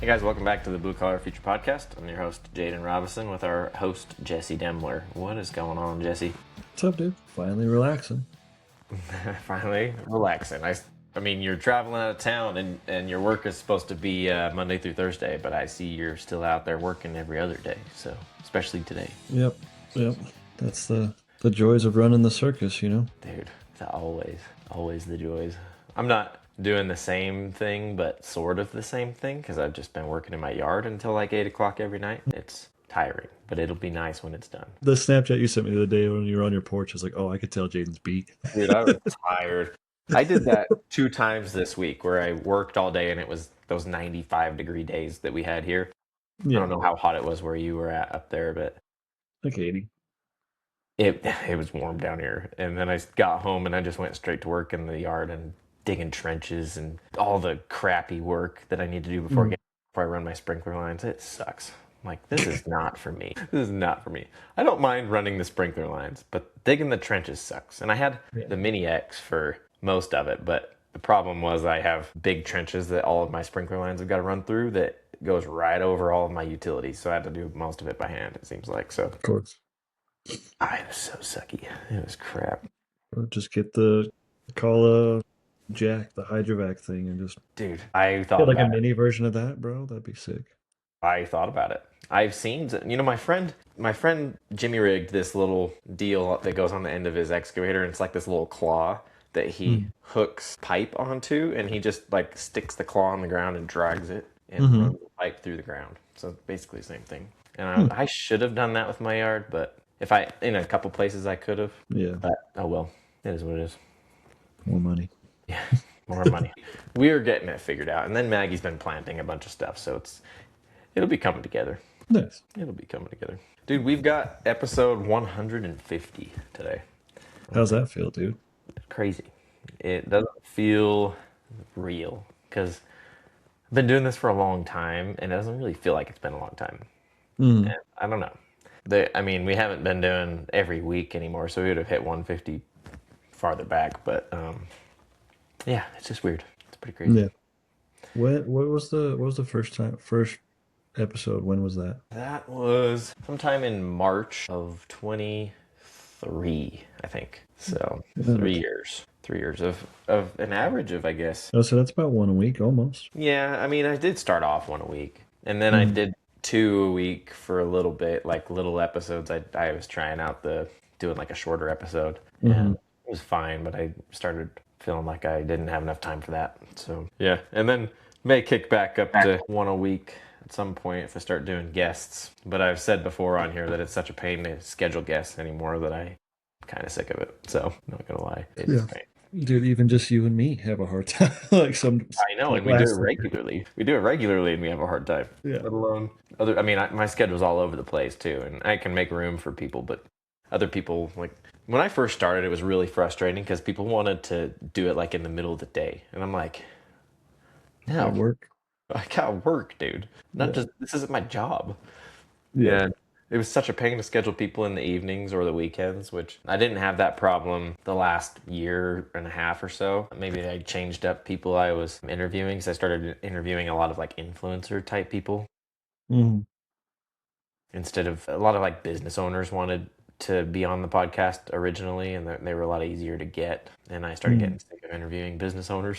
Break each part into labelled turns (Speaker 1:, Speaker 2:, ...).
Speaker 1: Hey guys, welcome back to the Blue Collar Future Podcast. I'm your host, Jaden Robison, with our host, Jessie Demler. What is going on, Jessie?
Speaker 2: What's up, dude? Finally relaxing.
Speaker 1: Finally relaxing. I mean, you're traveling out of town and your work is supposed to be Monday through Thursday, but I see you're still out there working every other day, so especially today.
Speaker 2: Yep. That's the joys of running the circus, you know?
Speaker 1: Dude, it's always the joys. I'm not doing the same thing, but sort of the same thing, because I've just been working in my yard until like 8 o'clock every night. It's tiring, but it'll be nice when it's done.
Speaker 2: The Snapchat you sent me the other day when you were on your porch, I was like, oh, I could tell Jaden's beat.
Speaker 1: Dude, I was tired. I did that 2 times this week where I worked all day and it was those 95-degree days that we had here. Yeah. I don't know how hot it was where you were at up there, but
Speaker 2: like 80.
Speaker 1: It was warm down here. And then I got home and I just went straight to work in the yard and digging trenches and all the crappy work that I need to do before I run my sprinkler lines. It sucks. I'm like, this is not for me. This is not for me. I don't mind running the sprinkler lines, but digging the trenches sucks. And I had the Mini X for most of it, but the problem was I have big trenches that all of my sprinkler lines have got to run through that goes right over all of my utilities. So I had to do most of it by hand, it seems like. So,
Speaker 2: of course.
Speaker 1: It was so sucky. It was crap.
Speaker 2: Just get the call jack, the hydrovac thing, and just...
Speaker 1: Dude, I thought
Speaker 2: get like a mini version of that, bro. That'd be sick.
Speaker 1: I thought about it. I've seen, my friend Jimmy rigged this little deal that goes on the end of his excavator, and it's like this little claw that he hooks pipe onto, and he just like sticks the claw on the ground and drags it and runs the pipe through the ground. So basically the same thing. And I should have done that with my yard, but in a couple places I could have.
Speaker 2: Yeah.
Speaker 1: But oh well, it is what it is.
Speaker 2: More money.
Speaker 1: Yeah, more money. We're getting it figured out, and then Maggie's been planting a bunch of stuff, so it'll be coming together.
Speaker 2: Nice.
Speaker 1: It'll be coming together. Dude, we've got episode 150 today.
Speaker 2: How's that feel, dude?
Speaker 1: Crazy. It doesn't feel real, because I've been doing this for a long time, and it doesn't really feel like it's been a long time. And I don't know. We haven't been doing every week anymore, so we would have hit 150 farther back, but yeah, it's just weird. It's pretty crazy.
Speaker 2: Yeah. What was the first episode? When was that?
Speaker 1: That was sometime in March of 23, I think. So 3 years. 3 years of an average of, I guess.
Speaker 2: Oh, so that's about one a week almost.
Speaker 1: Yeah, I mean, I did start off one a week, and then I did 2 a week for a little bit, like little episodes. I was trying out doing like a shorter episode, and it was fine, but I started feeling like I didn't have enough time for that. So yeah, and then may kick back up to 1 a week at some point if I start doing guests. But I've said before on here that it's such a pain to schedule guests anymore that I'm kind of sick of it. So I'm not gonna lie, it's a pain.
Speaker 2: Dude, even just you and me have a hard time. I
Speaker 1: know, and we do it regularly. We do it regularly, and we have a hard time.
Speaker 2: Yeah.
Speaker 1: Let alone my schedule's all over the place too, and I can make room for people, but other people, like when I first started, it was really frustrating because people wanted to do it like in the middle of the day, and I'm like, no, I got work, dude. This isn't my job.
Speaker 2: Yeah.
Speaker 1: It was such a pain to schedule people in the evenings or the weekends, which I didn't have that problem the last year and a half or so. Maybe I changed up people I was interviewing, because I started interviewing a lot of like influencer type people. Instead of a lot of like business owners wanted to be on the podcast originally, and they were a lot easier to get. And I started getting sick of interviewing business owners.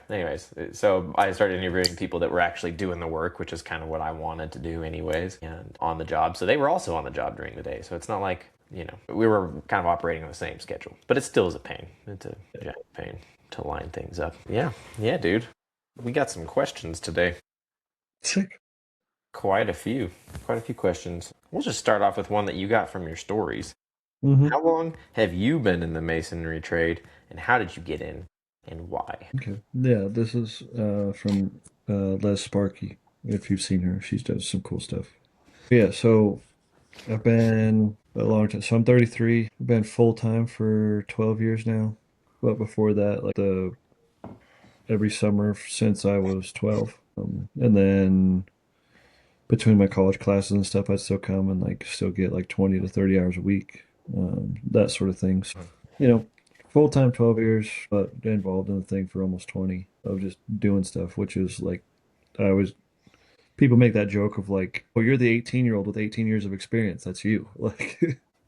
Speaker 1: Anyways, so I started interviewing people that were actually doing the work, which is kind of what I wanted to do anyways, and on the job. So they were also on the job during the day. So it's not like, we were kind of operating on the same schedule, but it still is a pain. It's a giant pain to line things up. Yeah, dude. We got some questions today.
Speaker 2: Sick.
Speaker 1: Quite a few questions. We'll just start off with one that you got from your stories. How long have you been in the masonry trade, and how did you get in, and why?
Speaker 2: Okay. Yeah, this is from Les Sparky. If you've seen her, she does some cool stuff. Yeah, so I've been a long time. So I'm 33. I've been full-time for 12 years now. But before that, like every summer since I was 12. And then between my college classes and stuff, I'd still come and like still get like 20 to 30 hours a week, that sort of thing. So, full-time 12 years, but involved in the thing for almost 20 of just doing stuff, which is like, I was people make that joke of like, oh, you're the 18-year-old with 18 years of experience. That's you. Like,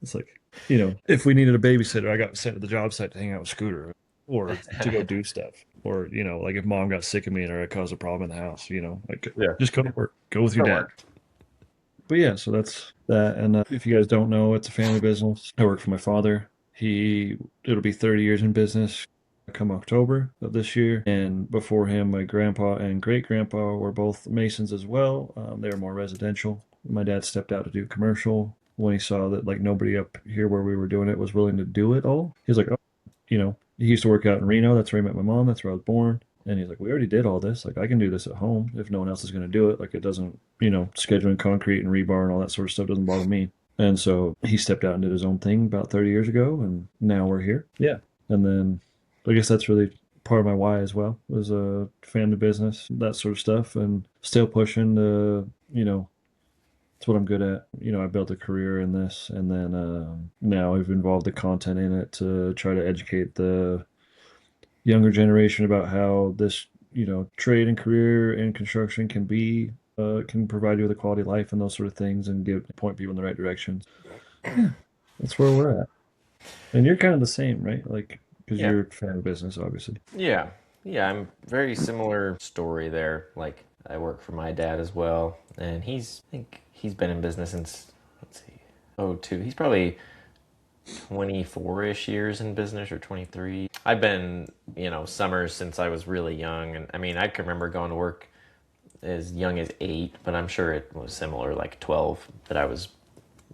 Speaker 2: it's like, if we needed a babysitter, I got sent to the job site to hang out with Scooter or to go do stuff. Or, like if mom got sick of me or I caused a problem in the house, like
Speaker 1: Yeah.
Speaker 2: just go to work, go with your
Speaker 1: Don't
Speaker 2: dad.
Speaker 1: work.
Speaker 2: But yeah, so that's that. And if you guys don't know, it's a family business. I work for my father. It'll be 30 years in business come October of this year. And before him, my grandpa and great grandpa were both Masons as well. They were more residential. My dad stepped out to do commercial when he saw that like nobody up here where we were doing it was willing to do it all. He was like, oh, he used to work out in Reno. That's where he met my mom. That's where I was born. And he's like, we already did all this. Like, I can do this at home if no one else is going to do it. Like, it doesn't, scheduling concrete and rebar and all that sort of stuff doesn't bother me. And so he stepped out and did his own thing about 30 years ago. And now we're here. Yeah. And then I guess that's really part of my why as well, was a family business, that sort of stuff. And still pushing it's what I'm good at. I built a career in this, and then now I've involved the content in it to try to educate the younger generation about how this, trade and career in construction can provide you with a quality life and those sort of things, and point people in the right direction. Yeah, that's where we're at. And you're kind of the same, right? Like, because
Speaker 1: Yeah.
Speaker 2: you're a fan of business, obviously.
Speaker 1: Yeah. Yeah, I'm very similar story there. Like I work for my dad as well, and I think he's been in business since, let's see, oh 02. He's probably 24-ish years in business, or 23. I've been, summers since I was really young, and I mean, I can remember going to work as young as 8, but I'm sure it was similar, like 12, that I was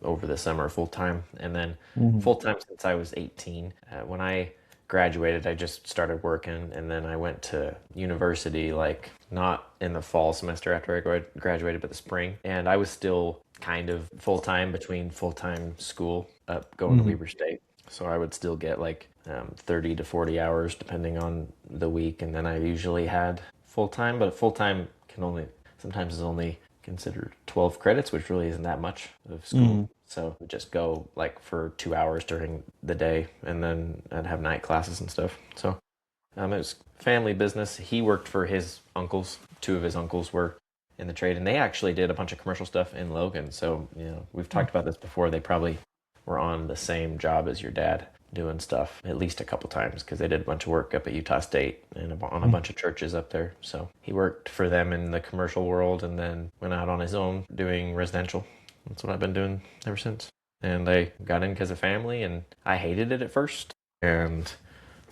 Speaker 1: over the summer full time, and then
Speaker 2: Hmm.
Speaker 1: full time since I was 18. When I graduated, I just started working, and then I went to university, like not in the fall semester after I graduated, but the spring, and I was still kind of full time between full time school up going to
Speaker 2: Hmm.
Speaker 1: Weber State. So I would still get like 30 to 40 hours depending on the week, and then I usually had full time, but full time can only sometimes is only considered 12 credits, which really isn't that much of school.
Speaker 2: Hmm.
Speaker 1: So we just go like for 2 hours during the day, and then I'd have night classes and stuff. So it was family business. He worked for his uncles. Two of his uncles were in the trade, and they actually did a bunch of commercial stuff in Logan. So, we've talked about this before. They probably were on the same job as your dad doing stuff at least a couple times, because they did a bunch of work up at Utah State and on a bunch of churches up there. So he worked for them in the commercial world and then went out on his own doing residential. That's what I've been doing ever since. And I got in because of family, and I hated it at first. And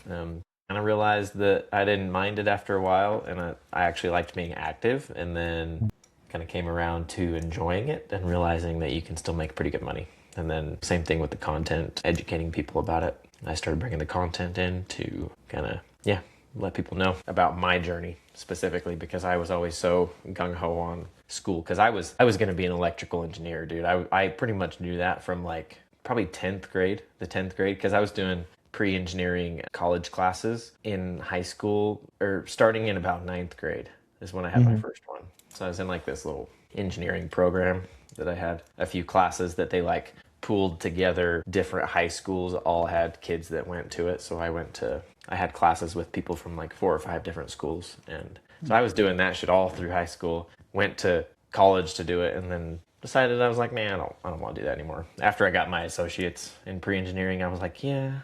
Speaker 1: kind of realized that I didn't mind it after a while, and I actually liked being active, and then kind of came around to enjoying it and realizing that you can still make pretty good money. And then same thing with the content, educating people about it. I started bringing the content in to kind of, yeah, let people know about my journey specifically, because I was always so gung-ho on school, because I was going to be an electrical engineer, dude. I pretty much knew that from like probably 10th grade, because I was doing pre-engineering college classes in high school, or starting in about ninth grade is when I had my
Speaker 2: Hmm.
Speaker 1: first one. So I was in like this little engineering program that I had a few classes that they like pooled together. Different high schools all had kids that went to it. So I had classes with people from like 4 or 5 different schools. And so I was doing that shit all through high school, went to college to do it, and then decided, I was like, man, I don't want to do that anymore. After I got my associates in pre-engineering, I was like, yeah,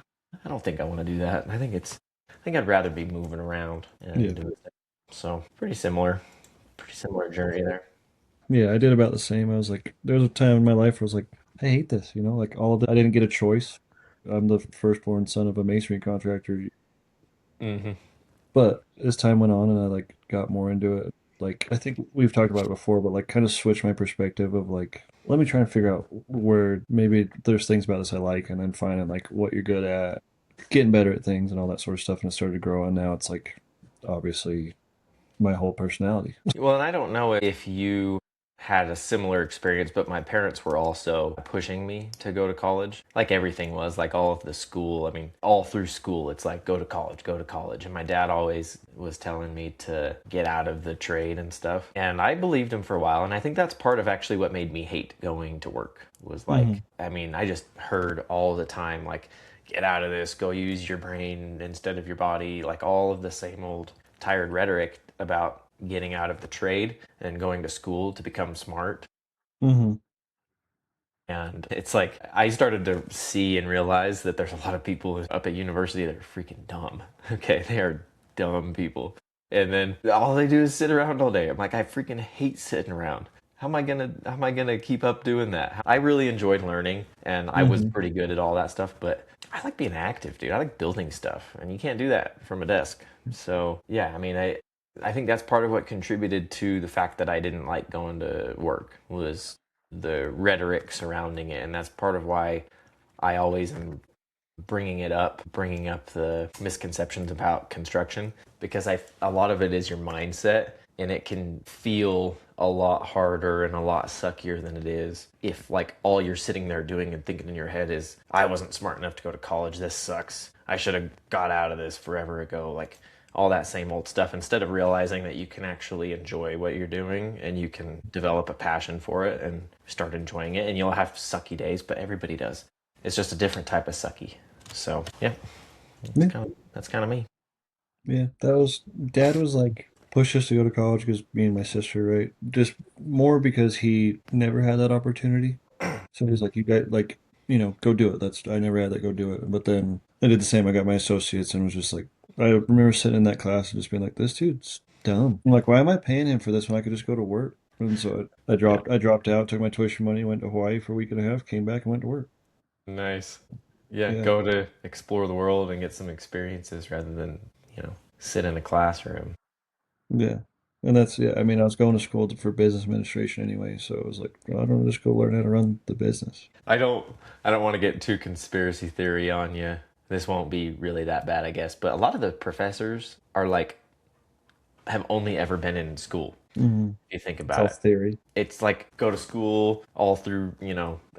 Speaker 1: I don't think I want to do that. I think I'd rather be moving around
Speaker 2: Yeah.
Speaker 1: and doing things. So pretty similar journey there.
Speaker 2: Yeah, I did about the same. I was like, there was a time in my life where I was like, I hate this, like all of it. I didn't get a choice. I'm the firstborn son of a masonry contractor.
Speaker 1: Mm-hmm.
Speaker 2: But as time went on and I like got more into it, like I think we've talked about it before, but like kind of switched my perspective of like, let me try and figure out where maybe there's things about this I like, and then finding like what you're good at, getting better at things and all that sort of stuff. And it started to grow, and now it's like obviously my whole personality.
Speaker 1: Well, and I don't know if you had a similar experience, but my parents were also pushing me to go to college. Like everything was, like all of the school. I mean, all through school, it's like go to college, go to college. And my dad always was telling me to get out of the trade and stuff. And I believed him for a while. And I think that's part of actually what made me hate going to work, was
Speaker 2: Hmm.
Speaker 1: like, I mean, I just heard all the time, like, get out of this, go use your brain instead of your body, like all of the same old tired rhetoric about getting out of the trade and going to school to become smart.
Speaker 2: Mm-hmm.
Speaker 1: And it's like I started to see and realize that there's a lot of people up at university that are freaking dumb. Okay, they are dumb people. And then all they do is sit around all day. I'm like, I freaking hate sitting around. How am I gonna keep up doing that? I really enjoyed learning and I was
Speaker 2: Mm-hmm.
Speaker 1: pretty good at all that stuff, but I like being active, dude. I like building stuff, and you can't do that from a desk. So yeah, I mean, I think that's part of what contributed to the fact that I didn't like going to work was the rhetoric surrounding it, and that's part of why I always am bringing up the misconceptions about construction because a lot of it is your mindset, and it can feel a lot harder and a lot suckier than it is if like all you're sitting there doing and thinking in your head is I wasn't smart enough to go to college, this sucks, I should have got out of this forever ago, like all that same old stuff, instead of realizing that you can actually enjoy what you're doing and you can develop a passion for it and start enjoying it. And you'll have sucky days, but everybody does. It's just a different type of sucky. So yeah,
Speaker 2: Yeah.
Speaker 1: that's kind of me.
Speaker 2: Yeah. Dad was like push us to go to college because me and my sister, right? Just more because he never had that opportunity. So he's like, you got like, go do it. I never had that, go do it. But then I did the same. I got my associates and was just like, I remember sitting in that class and just being like, this dude's dumb. I'm like, why am I paying him for this when I could just go to work? And so
Speaker 1: Yeah,
Speaker 2: I dropped out, took my tuition money, went to Hawaii for a week and a half, came back and went to work.
Speaker 1: nice. Yeah,
Speaker 2: Yeah.
Speaker 1: go to explore the world and get some experiences rather than sit in a classroom.
Speaker 2: Yeah. And that's, yeah, I mean, I was going to school for business administration anyway. So it was like, well, I don't know, just go learn how to run the business.
Speaker 1: I don't I don't want to get too conspiracy theory on you. This won't be really that bad, I guess. But a lot of the professors are like have only ever been in school.
Speaker 2: Hmm.
Speaker 1: If you think
Speaker 2: It's
Speaker 1: about
Speaker 2: all
Speaker 1: it,
Speaker 2: theory.
Speaker 1: it's like go to school all through,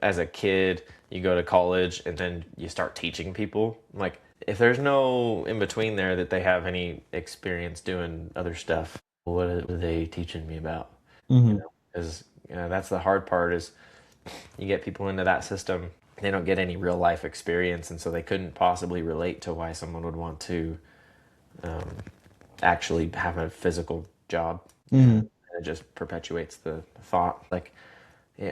Speaker 1: as a kid, you go to college and then you start teaching people. Like if there's no in between there that they have any experience doing other stuff, what are they teaching me about?
Speaker 2: Hmm.
Speaker 1: Because that's the hard part is you get people into that system, they don't get any real life experience, and so they couldn't possibly relate to why someone would want to um, actually have a physical job. And
Speaker 2: Hmm.
Speaker 1: it just perpetuates the thought. Like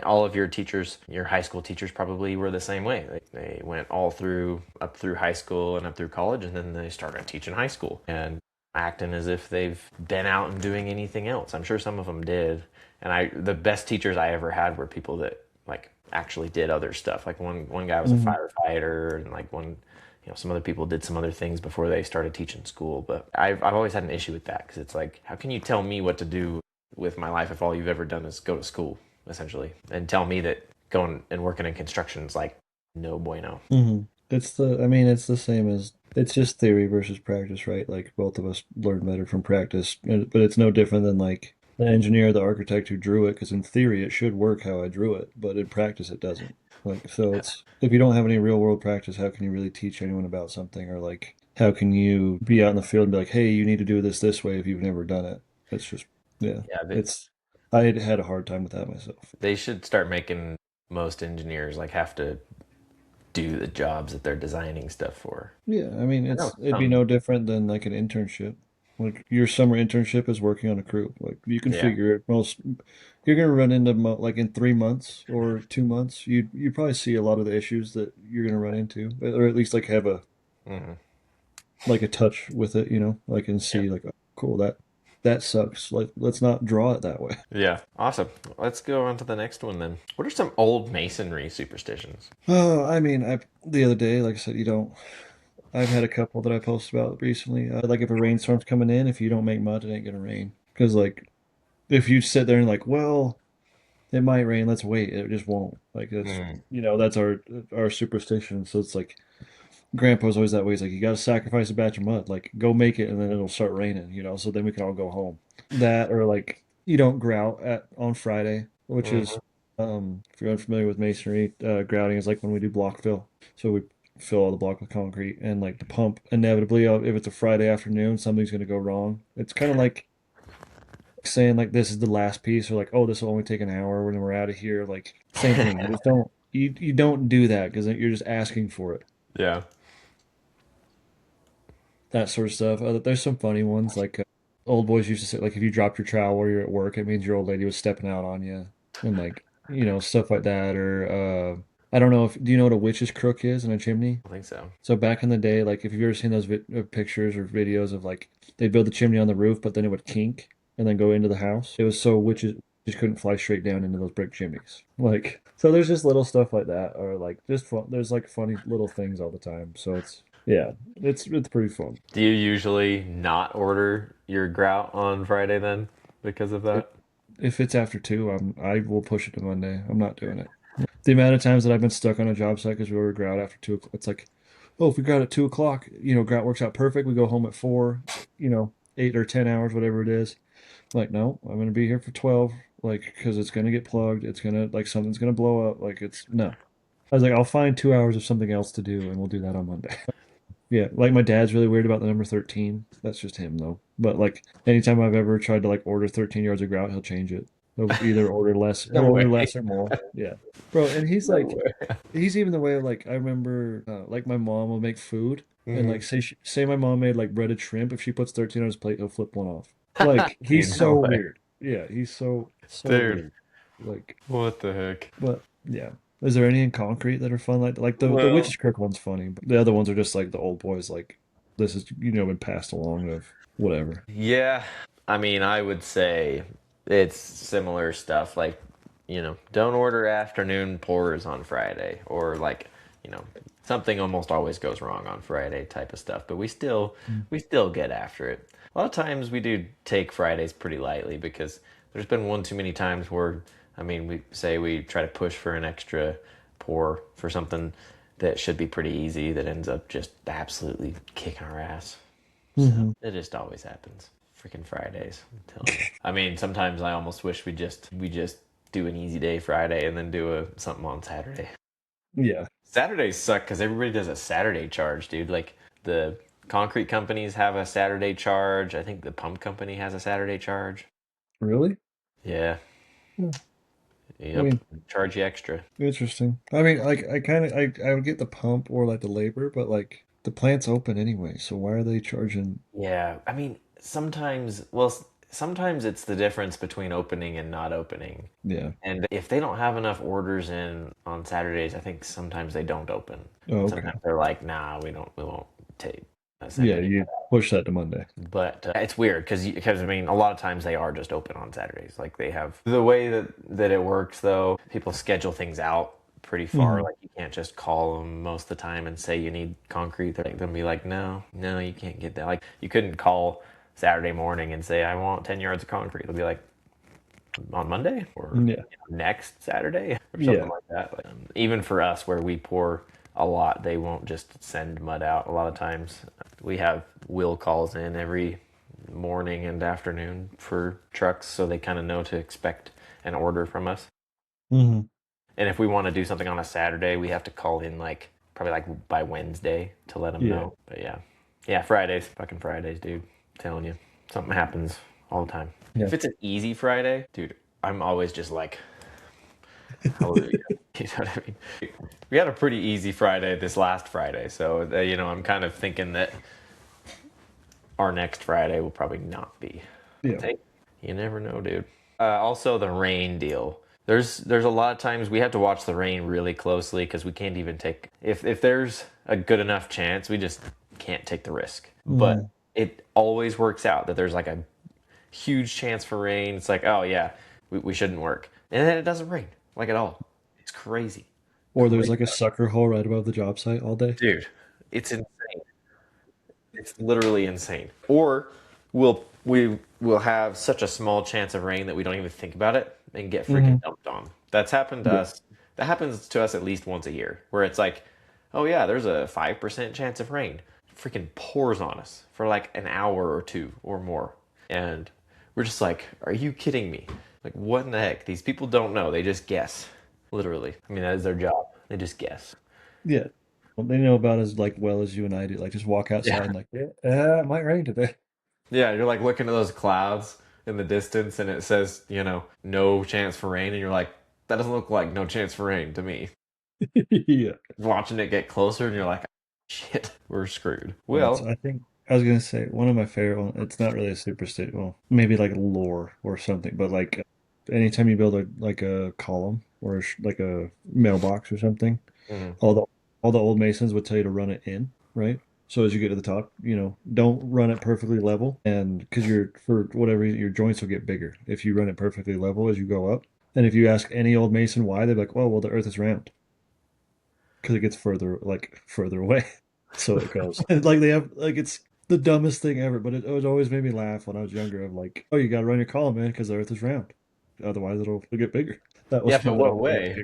Speaker 1: all of your teachers, your high school teachers probably were the same way. They went all through up through high school and up through college, and then they started teaching high school and acting as if they've been out and doing anything else. I'm sure some of them did. And the best teachers I ever had were people that like actually did other stuff. Like one guy was a
Speaker 2: Hmm.
Speaker 1: firefighter, and like some other people did some other things before they started teaching school. But I've always had an issue with that because it's like, how can you tell me what to do with my life if all you've ever done is go to school, essentially, and tell me that going and working in construction is like no bueno.
Speaker 2: Hmm. I mean, it's the same as, it's just theory versus practice, right? Like both of us learn better from practice, but it's no different than like the engineer, the architect who drew it, because in theory it should work how I drew it, but in practice it doesn't. Like, so it's, if you don't have any real world practice, how can you really teach anyone about something? Or like, how can you be out in the field and be like, hey, you need to do this way if you've never done it? It's just, yeah,
Speaker 1: Yeah,
Speaker 2: it's, I had a hard time with that myself.
Speaker 1: they should start making most engineers like have to do the jobs that they're designing stuff for.
Speaker 2: Yeah, I mean,
Speaker 1: I know
Speaker 2: it'd be
Speaker 1: some.
Speaker 2: no different than like an internship. Like your summer internship is working on a crew. Like you can
Speaker 1: Yeah.
Speaker 2: figure it most, you're gonna run into like in 3 months or 2 months, you probably see a lot of the issues that you're gonna run into, or at least like have a
Speaker 1: Hmm.
Speaker 2: like a touch with it, like and
Speaker 1: Yeah.
Speaker 2: see like, oh, cool, that sucks. Like let's not draw it that way.
Speaker 1: Yeah. Awesome. Let's go on to the next one then. What are some old masonry superstitions?
Speaker 2: Oh, I mean, I the other day, like I said, you don't. I've had a couple that I posted about recently. Like if a rainstorm's coming in, if you don't make mud, it ain't gonna rain. Because like if you sit there and like, well, it might rain, let's wait. It just won't. Like that's
Speaker 1: Mm.
Speaker 2: that's our superstition. So it's like Grandpa's always that way. He's like, you got to sacrifice a batch of mud. Like go make it, and then it'll start raining. So then we can all go home. That or like you don't grout at on Friday, which is
Speaker 1: Hmm.
Speaker 2: if you're unfamiliar with masonry, grouting is like when we do block fill. So we fill all the block with concrete, and like the pump inevitably, if it's a Friday afternoon, something's going to go wrong. It's kind of like saying like this is the last piece, or like, oh, this will only take an hour when we're out of here. Like same thing. You just don't you don't do that because you're just asking for it.
Speaker 1: Yeah.
Speaker 2: That sort of stuff. There's some funny ones like old boys used to say, like, if you dropped your trowel while you're at work, it means your old lady was stepping out on you, and like, stuff like that. Or I don't know if do you know what a witch's crook is in a chimney?
Speaker 1: I think so.
Speaker 2: So back in the day, like if you've ever seen those pictures or videos of like they'd build the chimney on the roof, but then it would kink and then go into the house. It was so witches just couldn't fly straight down into those brick chimneys. Like so, there's just little stuff like that, or like just fun. There's like funny little things all the time. So it's yeah, it's pretty fun.
Speaker 1: Do you usually not order your grout on Friday then because of
Speaker 2: If
Speaker 1: that?
Speaker 2: if it's after 2, I will push it to Monday. I'm not doing it. The amount of times that I've been stuck on a job site because we order grout after 2 o'clock, it's like, oh, if we grout at 2 o'clock, grout works out perfect. We go home at 4, 8 or 10 hours, whatever it is. Like, no, I'm gonna be here for 12, like, because it's gonna get plugged. It's gonna like something's gonna blow up. Like, it's no. I was like, I'll find 2 hours of something else to do, and we'll do that on Monday. Yeah, like my dad's really weird about the number 13. That's just him though. But like anytime I've ever tried to like order 13 yards of grout, he'll change it. He'll either order less,
Speaker 1: No
Speaker 2: he'll
Speaker 1: way.
Speaker 2: order less or more. Yeah. Bro, and he's
Speaker 1: No
Speaker 2: like
Speaker 1: way.
Speaker 2: he's even the way of like I remember like my mom will make food and
Speaker 1: Hmm.
Speaker 2: like say my mom made like breaded shrimp, if she puts 13 on his plate, he'll flip one off. Like he's
Speaker 1: Dude, no
Speaker 2: so
Speaker 1: way.
Speaker 2: weird. Yeah, he's so
Speaker 1: Dude,
Speaker 2: weird. Like
Speaker 1: what the heck?
Speaker 2: but yeah. Is there any in concrete that are fun? Like the
Speaker 1: Well,
Speaker 2: Witch's Creek one's funny, but the other ones are just like the old boys. Like this is been passed along of whatever.
Speaker 1: yeah. I mean, I would say it's similar stuff. Like, don't order afternoon pours on Friday, or like, you know, something almost always goes wrong on Friday type of stuff. But we still get after it. A lot of times we do take Fridays pretty lightly because there's been one too many times where, I mean, we say we try to push for an extra pour for something that should be pretty easy that ends up just absolutely kicking our ass. So
Speaker 2: Hmm.
Speaker 1: it just always happens. Freaking Fridays, I'm telling you. I mean, sometimes I almost wish we just do an easy day Friday and then do something on Saturday.
Speaker 2: Yeah,
Speaker 1: Saturdays suck because everybody does a Saturday charge, dude. Like the concrete companies have a Saturday charge. I think the pump company has a Saturday charge.
Speaker 2: really?
Speaker 1: Yeah.
Speaker 2: Yeah. I
Speaker 1: Yep.
Speaker 2: mean,
Speaker 1: Charge you extra.
Speaker 2: interesting. I mean, like I kind of I would get the pump or like the labor, but like the plant's open anyway, so why are they charging?
Speaker 1: Yeah. I mean, sometimes it's the difference between opening and not opening.
Speaker 2: Yeah.
Speaker 1: And if they don't have enough orders in on Saturdays, I think sometimes they don't open.
Speaker 2: Oh,
Speaker 1: And
Speaker 2: okay.
Speaker 1: sometimes they're like, nah, we won't take send
Speaker 2: Yeah,
Speaker 1: any.
Speaker 2: you push that to Monday.
Speaker 1: But it's weird because I mean, a lot of times they are just open on Saturdays. Like they have the way that it works though. People schedule things out pretty far.
Speaker 2: Hmm.
Speaker 1: Like you can't just call them most of the time and say you need concrete. They're gonna be like, no, no, you can't get that. Like you couldn't call Saturday morning and say I want 10 yards of concrete. They'll be like, on Monday or
Speaker 2: Yeah.
Speaker 1: next Saturday or something
Speaker 2: Yeah.
Speaker 1: like that. Like, even for us, where we pour a lot, they won't just send mud out. A lot of times, we have will calls in every morning and afternoon for trucks, so they kind of know to expect an order from us.
Speaker 2: Hmm.
Speaker 1: And if we want to do something on a Saturday, we have to call in like probably like by Wednesday to let them
Speaker 2: Yeah.
Speaker 1: know. But yeah, yeah, Fridays, fucking Fridays, dude. I'm telling you, something happens all the time.
Speaker 2: Yeah.
Speaker 1: If it's an easy Friday, dude, I'm always just like, hallelujah. You know what I mean? We had a pretty easy Friday this last Friday, so I'm kind of thinking that our next Friday will probably not be.
Speaker 2: Yeah.
Speaker 1: Hey, you never know, dude. Also, the rain deal. There's a lot of times we have to watch the rain really closely because we can't even take if there's a good enough chance, we just can't take the risk. But
Speaker 2: Hmm.
Speaker 1: it always works out that there's like a huge chance for rain. It's like, oh yeah, we shouldn't work, and then it doesn't rain like at all. It's crazy,
Speaker 2: Or there's
Speaker 1: crazy,
Speaker 2: like a sucker hole right above the job site all day.
Speaker 1: dude. It's insane. It's literally insane. Or we will have such a small chance of rain that we don't even think about it and get freaking
Speaker 2: Hmm.
Speaker 1: dumped on. That's happened to
Speaker 2: Yeah.
Speaker 1: us. That happens to us at least once a year, where it's like, oh yeah, there's a 5% chance of rain. Freaking pours on us for like an hour or two or more. And we're just like, are you kidding me? Like, what in the heck? These people don't know. They just guess. Literally. I mean, that is their job. They just guess.
Speaker 2: Yeah. Well, they know about as like well as you and I do. Like just walk outside
Speaker 1: Yeah.
Speaker 2: and like, yeah, it might rain today.
Speaker 1: Yeah, you're like looking at those clouds in the distance and it says, no chance for rain. And you're like, that doesn't look like no chance for rain to me.
Speaker 2: Yeah.
Speaker 1: Watching it get closer and you're like, shit, we're screwed.
Speaker 2: That's
Speaker 1: Well,
Speaker 2: I think I was gonna say one of my favorite ones. It's not really a superstition. Well, maybe like lore or something, but like anytime you build like a column or like a mailbox or something,
Speaker 1: Mm.
Speaker 2: all the all the old masons would tell you to run it in, right? So as you get to the top, don't run it perfectly level, and because for whatever reason, your joints will get bigger if you run it perfectly level as you go up. And if you ask any old mason why, they're like, well, the Earth is round because it gets further away. So it goes. And like they have like it's the dumbest thing ever, but it always made me laugh when I was younger. I'm like, oh, you got to run your column, man, because the Earth is round. Otherwise, it'll get bigger. That
Speaker 1: Yeah,
Speaker 2: was
Speaker 1: but
Speaker 2: that
Speaker 1: what
Speaker 2: was my
Speaker 1: way?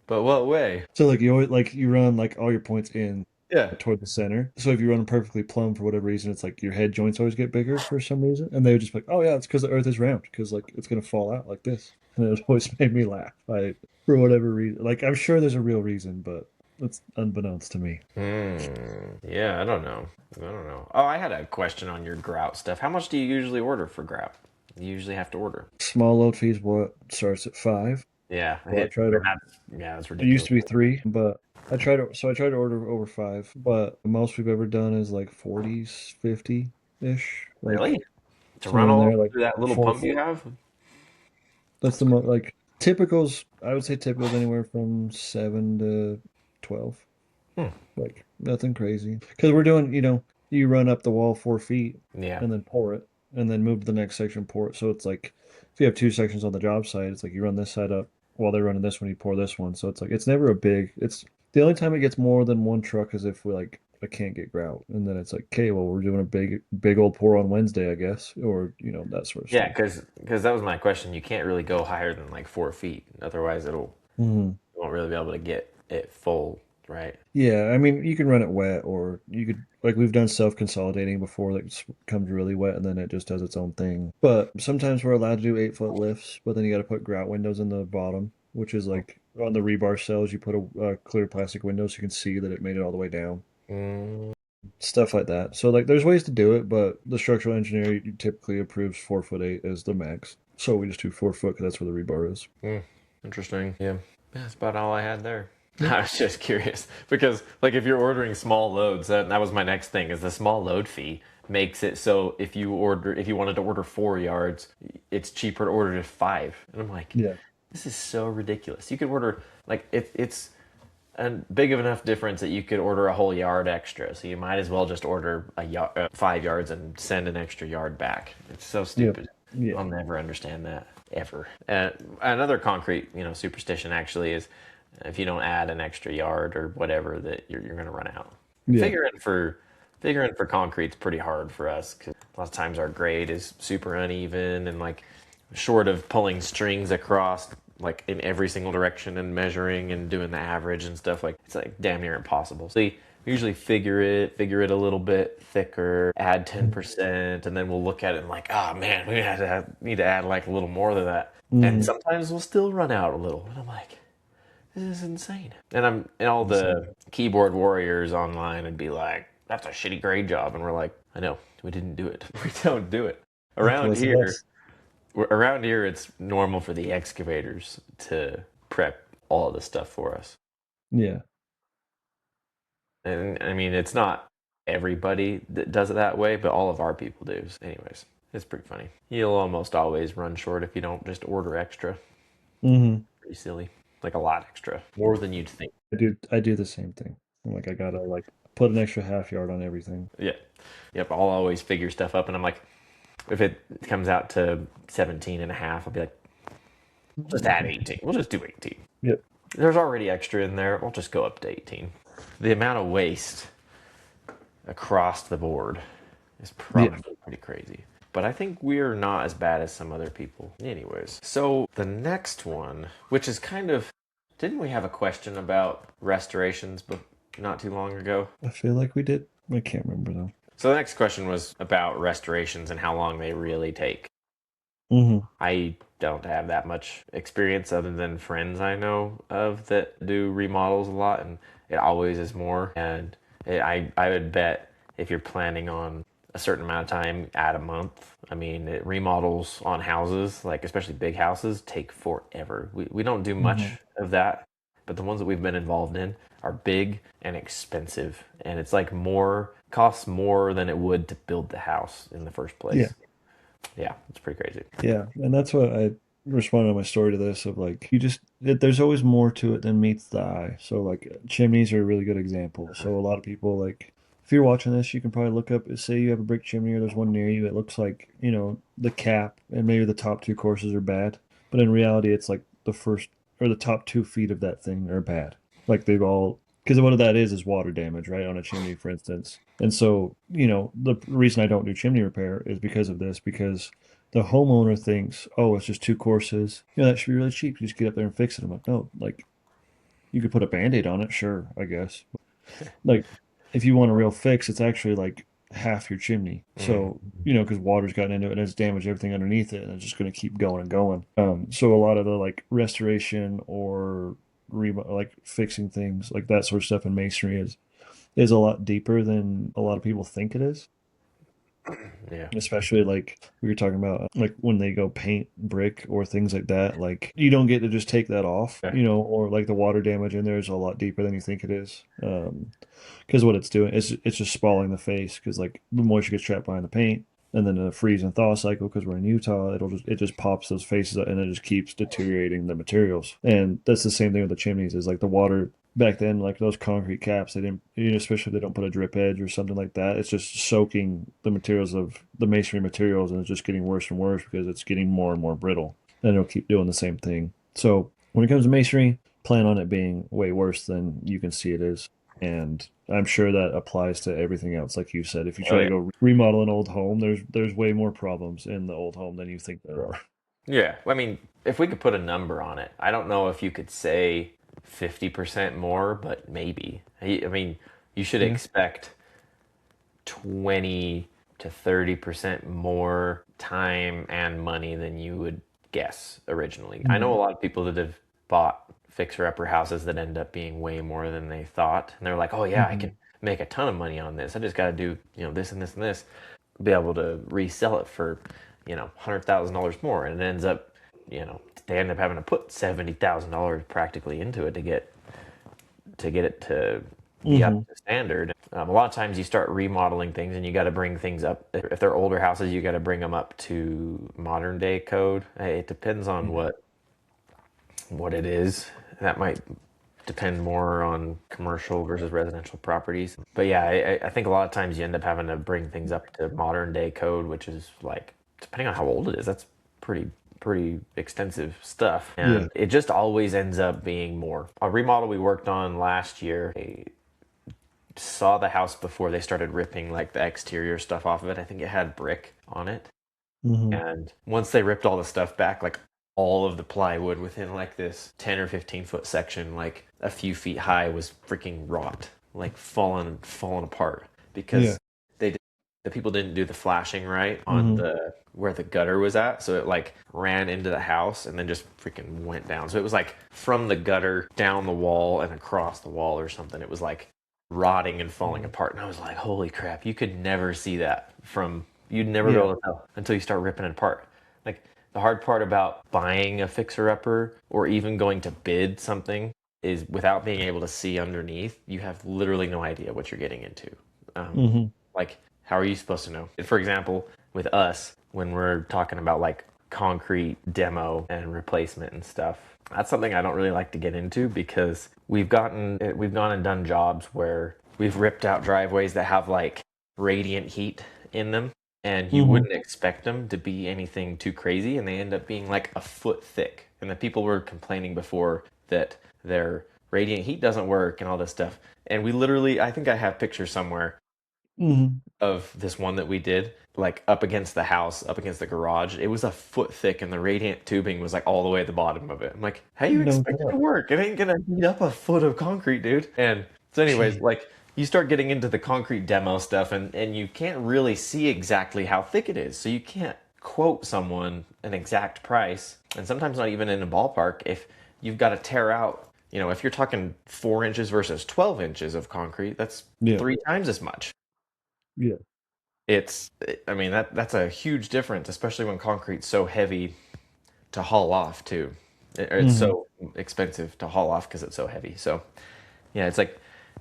Speaker 1: But what way?
Speaker 2: so like you always like you run like all your points in
Speaker 1: Yeah.
Speaker 2: toward the center. So if you run perfectly plumb for whatever reason, it's like your head joints always get bigger for some reason, and they would just be like, oh yeah, it's because the Earth is round, because like it's gonna fall out like this, and it always made me laugh. For whatever reason, like I'm sure there's a real reason, but it's unbeknownst to me.
Speaker 1: Yeah, I don't know. I don't know. Oh, I had a question on your grout stuff. How much do you usually order for grout? You usually have to order.
Speaker 2: Small load fees what starts at 5.
Speaker 1: Yeah, I
Speaker 2: Well, I
Speaker 1: hit.
Speaker 2: try to.
Speaker 1: Yeah, that's
Speaker 2: It used
Speaker 1: ridiculous.
Speaker 2: to be 3, but I try to order over 5. But the most we've ever done is like 40s, 50 ish, like
Speaker 1: Really? To run
Speaker 2: somewhere in
Speaker 1: all
Speaker 2: there, like
Speaker 1: through that little
Speaker 2: 4
Speaker 1: pump you
Speaker 2: foot.
Speaker 1: have?
Speaker 2: That's
Speaker 1: That's
Speaker 2: the most like typicals. I would say typicals anywhere from 7 to 12.
Speaker 1: hmm.
Speaker 2: Like nothing crazy. Because we're doing, you run up the wall 4 feet
Speaker 1: Yeah.
Speaker 2: and then pour it, and then move to the next section, pour it. So it's like if you have 2 sections on the job site, it's like you run this side up while they're running this one, you pour this one. So it's like it's never a big. It's the only time it gets more than one truck is if we like I can't get grout, and then it's like, okay, well we're doing a big old pour on Wednesday, I guess, or that sort of
Speaker 1: Yeah,
Speaker 2: stuff.
Speaker 1: because that was my question. You can't really go higher than like 4 feet, otherwise
Speaker 2: Mhm.
Speaker 1: you won't really be able to get it full, right?
Speaker 2: Yeah, I mean, you can run it wet, or you could, like, we've done self-consolidating before that comes really wet and then it just does its own thing. But sometimes we're allowed to do 8 foot lifts, but then you got to put grout windows in the bottom, which is like on the rebar cells, you put a clear plastic window so you can see that it made it all the way down.
Speaker 1: Mm,
Speaker 2: Stuff like that. So, like, there's ways to do it, but the structural engineer typically approves 4'8" as the max. So we just do 4 foot because that's where the rebar is.
Speaker 1: mm, interesting. Yeah, that's about all I had there.
Speaker 2: Yeah.
Speaker 1: I was just curious because, like, if you're ordering small loads, that was my next thing. Is the small load fee makes it so if you wanted to order 4 yards, it's cheaper to order just 5. And I'm like,
Speaker 2: Yeah.
Speaker 1: this is so ridiculous. You could order like it's a big of enough difference that you could order a whole yard extra. So you might as well just order 5 yards and send an extra yard back. It's so
Speaker 2: Yep.
Speaker 1: stupid.
Speaker 2: Yeah.
Speaker 1: I'll never understand that ever. Another concrete, superstition actually is if you don't add an extra yard or whatever, that you're going to run out.
Speaker 2: Yeah.
Speaker 1: Figuring for concrete's pretty hard for us because a lot of times our grade is super uneven and like short of pulling strings across like in every single direction and measuring and doing the average and stuff, like it's like damn near impossible. So we usually figure it a little bit thicker, add 10%, and then we'll look at it and like, oh man, we need to add like a little more than that. And
Speaker 2: Mm-hmm.
Speaker 1: sometimes we'll still run out a little. And I'm like, this is insane. And all the keyboard warriors online would be like, that's a shitty grade job. And we're like, I know, we didn't do it. We don't do it.
Speaker 2: That's
Speaker 1: Around
Speaker 2: less of
Speaker 1: here,
Speaker 2: us.
Speaker 1: around here, it's normal for the excavators to prep all of the stuff for us.
Speaker 2: Yeah.
Speaker 1: And I mean, it's not everybody that does it that way, but all of our people do. So anyways, it's pretty funny. You'll almost always run short if you don't just order extra.
Speaker 2: Mm-hmm.
Speaker 1: Pretty silly. Like a lot extra. More than you'd think.
Speaker 2: I do the same thing. I'm like I gotta like put an extra half yard on everything.
Speaker 1: Yeah. Yep. I'll always figure stuff up. And I'm like, if it comes out to 17 and a half, I'll be like, just add 18. We'll just do 18.
Speaker 2: Yep.
Speaker 1: There's already extra in there. We'll just go up to 18. The amount of waste across the board is
Speaker 2: Yeah.
Speaker 1: probably pretty crazy. But I think we're not as bad as some other people. Anyways, so the next one, which is kind of, didn't we have a question about restorations but not too long ago?
Speaker 2: I feel like we did. I can't remember though.
Speaker 1: So the next question was about restorations and how long they really take.
Speaker 2: Mm-hmm.
Speaker 1: I don't have that much experience other than friends I know of that do remodels a lot, and it always is more. And I would bet if you're planning on a certain amount of time, add a month. I mean, remodels on houses, like especially big houses, take forever. We don't do much
Speaker 2: Mm-hmm.
Speaker 1: of that but the ones that we've been involved in are big and expensive, and it's like more costs more than it would to build the house in the first
Speaker 2: Yeah.
Speaker 1: place. Yeah, it's pretty crazy.
Speaker 2: Yeah. And that's what I responded on my story to this of like, there's always more to it than meets the eye. So, like, chimneys are a really good example. So, a lot of people, like, if you're watching this, you can probably look up, say you have a brick chimney or there's one near you, it looks like, the cap and maybe the top two courses are bad. But in reality, it's like the first or the top 2 feet of that thing are bad. Like, because what that is water damage, right? On a chimney, for instance. And so, the reason I don't do chimney repair is because of this, because the homeowner thinks, oh, it's just 2 courses. That should be really cheap. You just get up there and fix it. I'm like, no, like, you could put a band-aid on it, sure, I guess. Like, if you want a real fix, it's actually like half your chimney.
Speaker 1: Mm.
Speaker 2: So, because water's gotten into it and it's damaged everything underneath it, and it's just going to keep going and going. So a lot of the like restoration or like fixing things like that sort of stuff in masonry is a lot deeper than a lot of people think it is.
Speaker 1: Yeah.
Speaker 2: Especially like we were talking about, like when they go paint brick or things like that, like you don't get to just take that off,
Speaker 1: Yeah.
Speaker 2: or like the water damage in there is a lot deeper than you think it is. Because what it's doing is it's just spalling the face because like the moisture gets trapped behind the paint, and then the freeze and thaw cycle because we're in Utah, it just pops those faces up and it just keeps deteriorating the materials. And that's the same thing with the chimneys. Is like the water back then, like those concrete caps, they didn't, especially if they don't put a drip edge or something like that, it's just soaking the materials of the masonry materials, and it's just getting worse and worse because it's getting more and more brittle, and it'll keep doing the same thing. So when it comes to masonry, plan on it being way worse than you can see it is. And I'm sure that applies to everything else. Like you said, if you
Speaker 1: Oh
Speaker 2: try to
Speaker 1: yeah.
Speaker 2: go remodel an old home, there's way more problems in the old home than you think there are.
Speaker 1: Yeah. I mean, if we could put a number on it, I don't know if you could say 50% more, but maybe. I mean, you should
Speaker 2: Yeah.
Speaker 1: expect 20 to 30% more time and money than you would guess originally. I know a
Speaker 2: Mhm.
Speaker 1: lot of people that have bought fixer-upper houses that end up being way more than they thought. And they're like, oh yeah, I can
Speaker 2: Mhm.
Speaker 1: make a ton of money on this. I just got to do, this and this and this, be able to resell it for, $100,000 more. And it ends up, they end up having to put $70,000 practically into it to get it to be up
Speaker 2: Mhm.
Speaker 1: to standard. A lot of times you start remodeling things and you got to bring things up. If they're older houses, you got to bring them up to modern day code. It depends on
Speaker 2: Yeah.
Speaker 1: what it is. That might depend more on commercial versus residential properties. But yeah, I think a lot of times you end up having to bring things up to modern day code, which is like, depending on how old it is, that's pretty extensive stuff.
Speaker 2: Yeah.
Speaker 1: And it just always ends up being more. A remodel we worked on last year, I saw the house before they started ripping like the exterior stuff off of it. I think it had brick on it.
Speaker 2: Mhm.
Speaker 1: And once they ripped all the stuff back, like all of the plywood within like this 10 or 15-foot section, like a few feet high, was freaking rot, like falling apart
Speaker 2: Yeah.
Speaker 1: because the people didn't do the flashing right on
Speaker 2: Mhm.
Speaker 1: the where the gutter was at, so it like ran into the house and then just freaking went down. So it was like from the gutter down the wall and across the wall or something. It was like rotting and falling
Speaker 2: Mhm.
Speaker 1: apart, and I was like, holy crap, you could never see that from you'd never be
Speaker 2: Yeah.
Speaker 1: able to tell until you start ripping it apart. Like the hard part about buying a fixer upper or even going to bid something is without being able to see underneath, you have literally no idea what you're getting into.
Speaker 2: Mhm.
Speaker 1: Like, how are you supposed to know? For example, with us, when we're talking about like concrete demo and replacement and stuff, that's something I don't really like to get into because we've gone and done jobs where we've ripped out driveways that have like radiant heat in them, and you
Speaker 2: Mhm.
Speaker 1: wouldn't expect them to be anything too crazy, and they end up being like a foot thick. And the people were complaining before that their radiant heat doesn't work and all this stuff. And we literally, I think I have pictures somewhere
Speaker 2: Mhm.
Speaker 1: of this one that we did, like up against the house, up against the garage. It was a foot thick, and the radiant tubing was like all the way at the bottom of it. I'm like, how you
Speaker 2: No
Speaker 1: expect it to
Speaker 2: doubt.
Speaker 1: work? It ain't gonna heat up a foot of concrete, dude. And so, anyways,
Speaker 2: Gee.
Speaker 1: like you start getting into the concrete demo stuff, and you can't really see exactly how thick it is, so you can't quote someone an exact price, and sometimes not even in a ballpark if you've got to tear out. If you're talking 4 inches versus 12 inches of concrete, that's
Speaker 2: Yeah.
Speaker 1: 3 times as much.
Speaker 2: Yeah.
Speaker 1: It's, I mean, that's a huge difference, especially when concrete's so heavy to haul off too. or it's
Speaker 2: Hmm.
Speaker 1: so expensive to haul off because it's so heavy. So yeah, it's like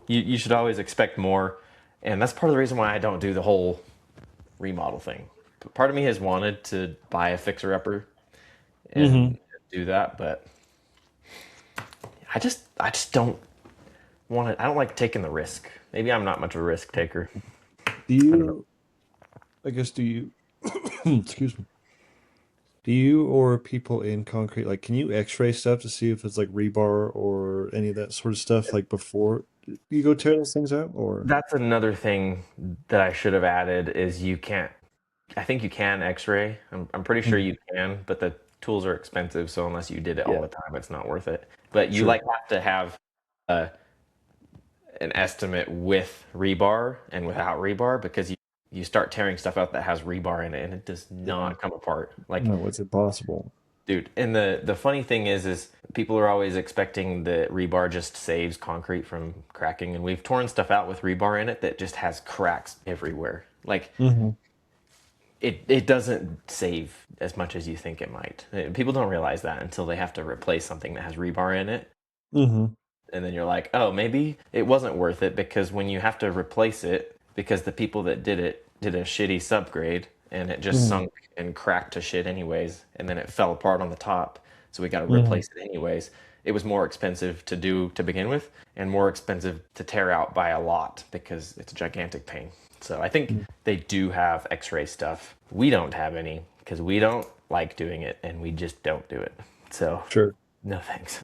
Speaker 1: you should always expect more, and that's part of the reason why I don't do the whole remodel thing. But part of me has wanted to buy a fixer upper
Speaker 2: Hmm.
Speaker 1: and do that, but I just don't want to. I don't like taking the risk. Maybe I'm not much of a risk taker.
Speaker 2: Do
Speaker 1: I don't know.
Speaker 2: you, I guess, do you, excuse me, do you or people in concrete, like, can you x-ray stuff to see if it's like rebar or any of that sort of stuff, like before you go tear those things out? Or,
Speaker 1: That's another thing that I should have added is you can't. I think you can X-ray. I'm pretty sure
Speaker 2: Mhm.
Speaker 1: you can, but the tools are expensive, so unless you did it all
Speaker 2: Yeah,
Speaker 1: the time, it's not worth it. But you
Speaker 2: sure.
Speaker 1: like have to have uh, an estimate with rebar and without rebar because you start tearing stuff out that has rebar in it and it does
Speaker 2: Yeah.
Speaker 1: not come apart. Like,
Speaker 2: No, it's impossible.
Speaker 1: dude, and the funny thing is people are always expecting that rebar just saves concrete from cracking, and we've torn stuff out with rebar in it that just has cracks everywhere. Like
Speaker 2: Hmm.
Speaker 1: it doesn't save as much as you think it might. People don't realize that until they have to replace something that has rebar in it.
Speaker 2: Hmm.
Speaker 1: And then you're like, oh, maybe it wasn't worth it because when you have to replace it, because the people that did it did a shitty subgrade and it just
Speaker 2: Hmm.
Speaker 1: sunk and cracked to shit anyways, and then it fell apart on the top. So we got to
Speaker 2: Hmm.
Speaker 1: replace it anyways. It was more expensive to do to begin with and more expensive to tear out by a lot because it's a gigantic pain. So I think they do have x-ray stuff. We don't have any because we don't like doing it and we just don't do it. So
Speaker 2: Sure.
Speaker 1: no thanks.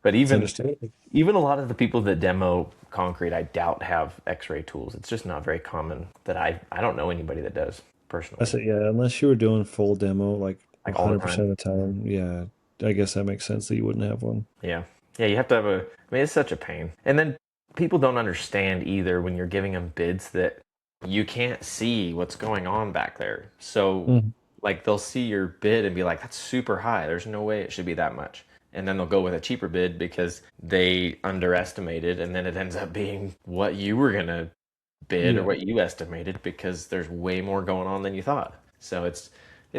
Speaker 1: But
Speaker 2: It's understandable.
Speaker 1: even a lot of the people that demo concrete, I doubt have X-ray tools. It's just not very common that I don't know anybody that does
Speaker 2: I
Speaker 1: personally,
Speaker 2: said, yeah, unless you were doing full demo like
Speaker 1: like all the time.
Speaker 2: 100% of the time, yeah, I guess that makes sense that you wouldn't have one.
Speaker 1: Yeah, yeah. You have to have a. I mean, it's such a pain. And then people don't understand either when you're giving them bids that you can't see what's going on back there. So
Speaker 2: Mhm.
Speaker 1: like they'll see your bid and be like, "That's super high. There's no way it should be that much." And then they'll go with a cheaper bid because they underestimated, and then it ends up being what you were gonna bid or
Speaker 2: Yeah.
Speaker 1: what you estimated because there's way more going on than you thought. So it's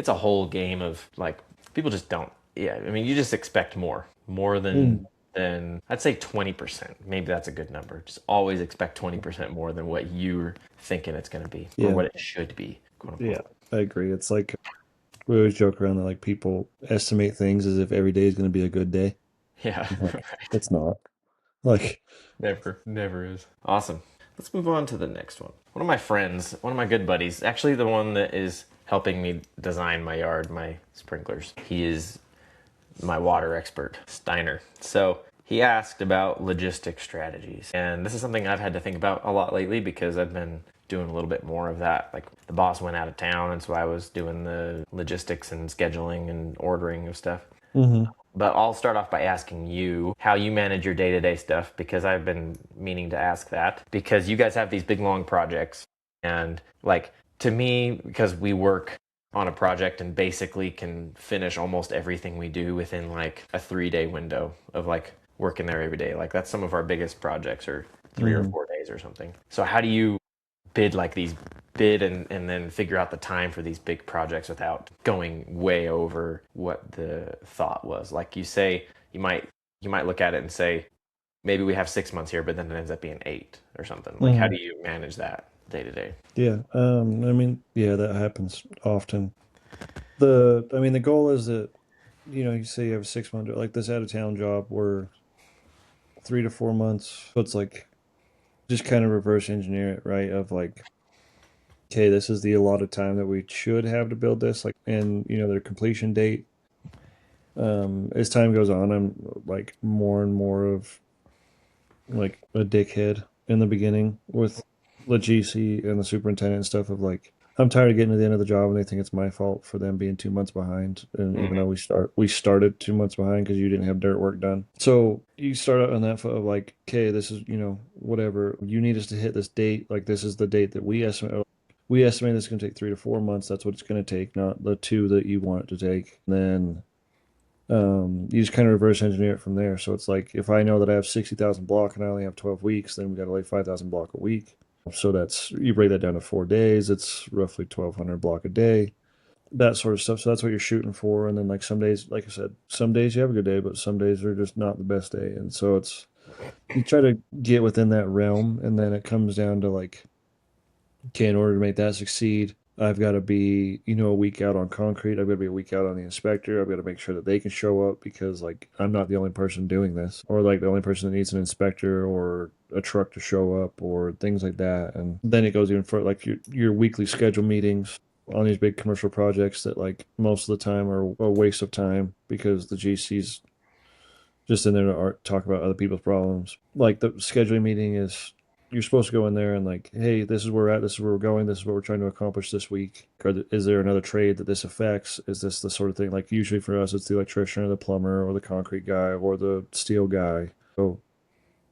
Speaker 1: a whole game of like people just don't. Yeah, I mean you just expect more
Speaker 2: Mm.
Speaker 1: than I'd say 20%. Maybe that's a good number. Just always expect 20% more than what you're thinking it's going to be or
Speaker 2: Yeah.
Speaker 1: what it should be, quote
Speaker 2: Yeah.
Speaker 1: unquote.
Speaker 2: I agree. It's like we always joke around that like people estimate things as if every day is going to be a good day.
Speaker 1: Yeah,
Speaker 2: Like
Speaker 1: right.
Speaker 2: it's not. Like,
Speaker 1: Never is. Awesome. Let's move on to the next one. One of my friends, one of my good buddies, actually the one that is helping me design my yard, my sprinklers. He is my water expert, Steiner. So he asked about logistic strategies. And this is something I've had to think about a lot lately because I've been doing a little bit more of that. Like the boss went out of town, and so I was doing the logistics and scheduling and ordering of stuff.
Speaker 2: hmm.
Speaker 1: But I'll start off by asking you how you manage your day to day stuff because I've been meaning to ask that because you guys have these big long projects. And like to me, because we work on a project and basically can finish almost everything we do within like a 3 day window of like working there every day. Like that's some of our biggest projects or 3 or 4 days or something. So how do you bid like these bid and then figure out the time for these big projects without going way over what the thought was? Like you say, you might look at it and say maybe we have 6 months here, but then it ends up being 8 or something. Like how
Speaker 2: Hmm.
Speaker 1: do you manage that day to day?
Speaker 2: Yeah. I mean, yeah, that happens often. I mean, the goal is that, you say you have a 6 month, like this out of town job where 3 to 4 months. So it's like just kind of reverse engineer it, right? Of like, okay, this is the allotted time that we should have to build this, like, and their completion date. As time goes on, I'm like more and more of like a dickhead in the beginning with the GC and the superintendent and stuff of like, I'm tired of getting to the end of the job and they think it's my fault for them being 2 months behind. And even though
Speaker 1: Mm-hmm.
Speaker 2: we started 2 months behind because you didn't have dirt work done. So you start out on that foot of like, okay, this is, whatever. You need us to hit this date. Like this is the date that we estimate. We estimate it's going to take 3 to 4 months. That's what it's going to take, not the two that you want it to take. And then you just kind of reverse engineer it from there. So it's like if I know that I have 60,000 block and I only have 12 weeks, then we got to lay 5,000 block a week. So that's you break that down to 4 days. It's roughly 1,200 block a day. that sort of stuff. So that's what you're shooting for. And then like some days, like I said, some days you have a good day, but some days are just not the best day. And so it's you try to get within that realm, and then it comes down to like, okay, in order to make that succeed, I've got to be, a week out on concrete. I've got to be a week out on the inspector. I've got to make sure that they can show up because, like, I'm not the only person doing this, or like the only person that needs an inspector or a truck to show up, or things like that. And then it goes even further, like your weekly schedule meetings on these big commercial projects that, like, most of the time are a waste of time because the GC's just in there to talk about other people's problems. Like the scheduling meeting is, you're supposed to go in there and like, hey, this is where we're at, this is where we're going, this is what we're trying to accomplish this week. Is there another trade that this affects? Is this the sort of thing? Like usually for us, it's the electrician or the plumber or the concrete guy or the steel guy. So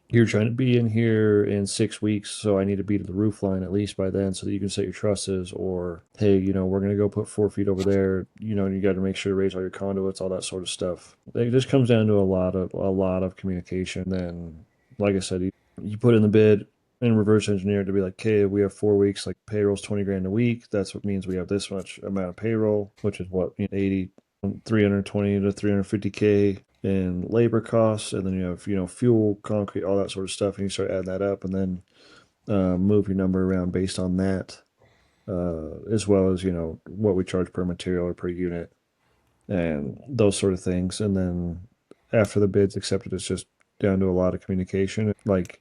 Speaker 2: you're trying to be in here in 6 weeks, so I need to be to the roof line at least by then so that you can set your trusses. Or, hey, we're going to go put 4 feet over there, and you got to make sure to raise all your conduits, all that sort of stuff. It just comes down to a lot of communication. Then, like I said, you put in the bid and reverse engineer it to be like, okay, we have 4 weeks, like payroll's 20 grand a week. That's what means we have this much amount of payroll, which is what, 80, 320 to 350K in labor costs, and then you have fuel, concrete, all that sort of stuff, and you start adding that up, and then move your number around based on that, as well as what we charge per material or per unit, and those sort of things. And then after the bid's accepted, it's just down to a lot of communication. Like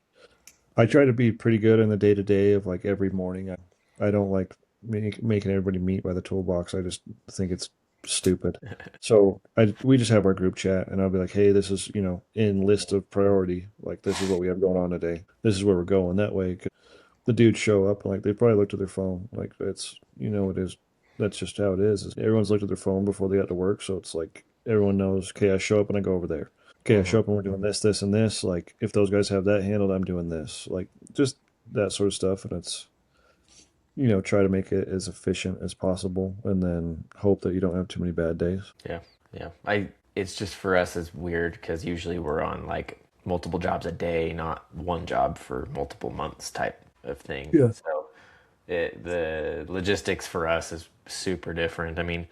Speaker 2: I try to be pretty good in the day to day of like every morning. I don't like making everybody meet by the toolbox. I just think it's stupid. So we just have our group chat, and I'll be like, hey, this is in list of priority. Like this is what we have going on today. This is where we're going. That way, the dudes show up and like they probably looked at their phone. Like it's it is. That's just how it is. Everyone's looked at their phone before they got to work, so it's like everyone knows. Okay, I show up and I go over there. Okay, I show up and we're doing this, this, and this. Like if those guys have that handled, I'm doing this. Like just that sort of stuff, and it's try to make it as efficient as possible, and then hope that you don't have too many bad days.
Speaker 1: Yeah, yeah. It's just for us it's weird because usually we're on like multiple jobs a day, not one job for multiple months type of thing.
Speaker 2: Yeah.
Speaker 1: So the logistics for us is super different. I mean,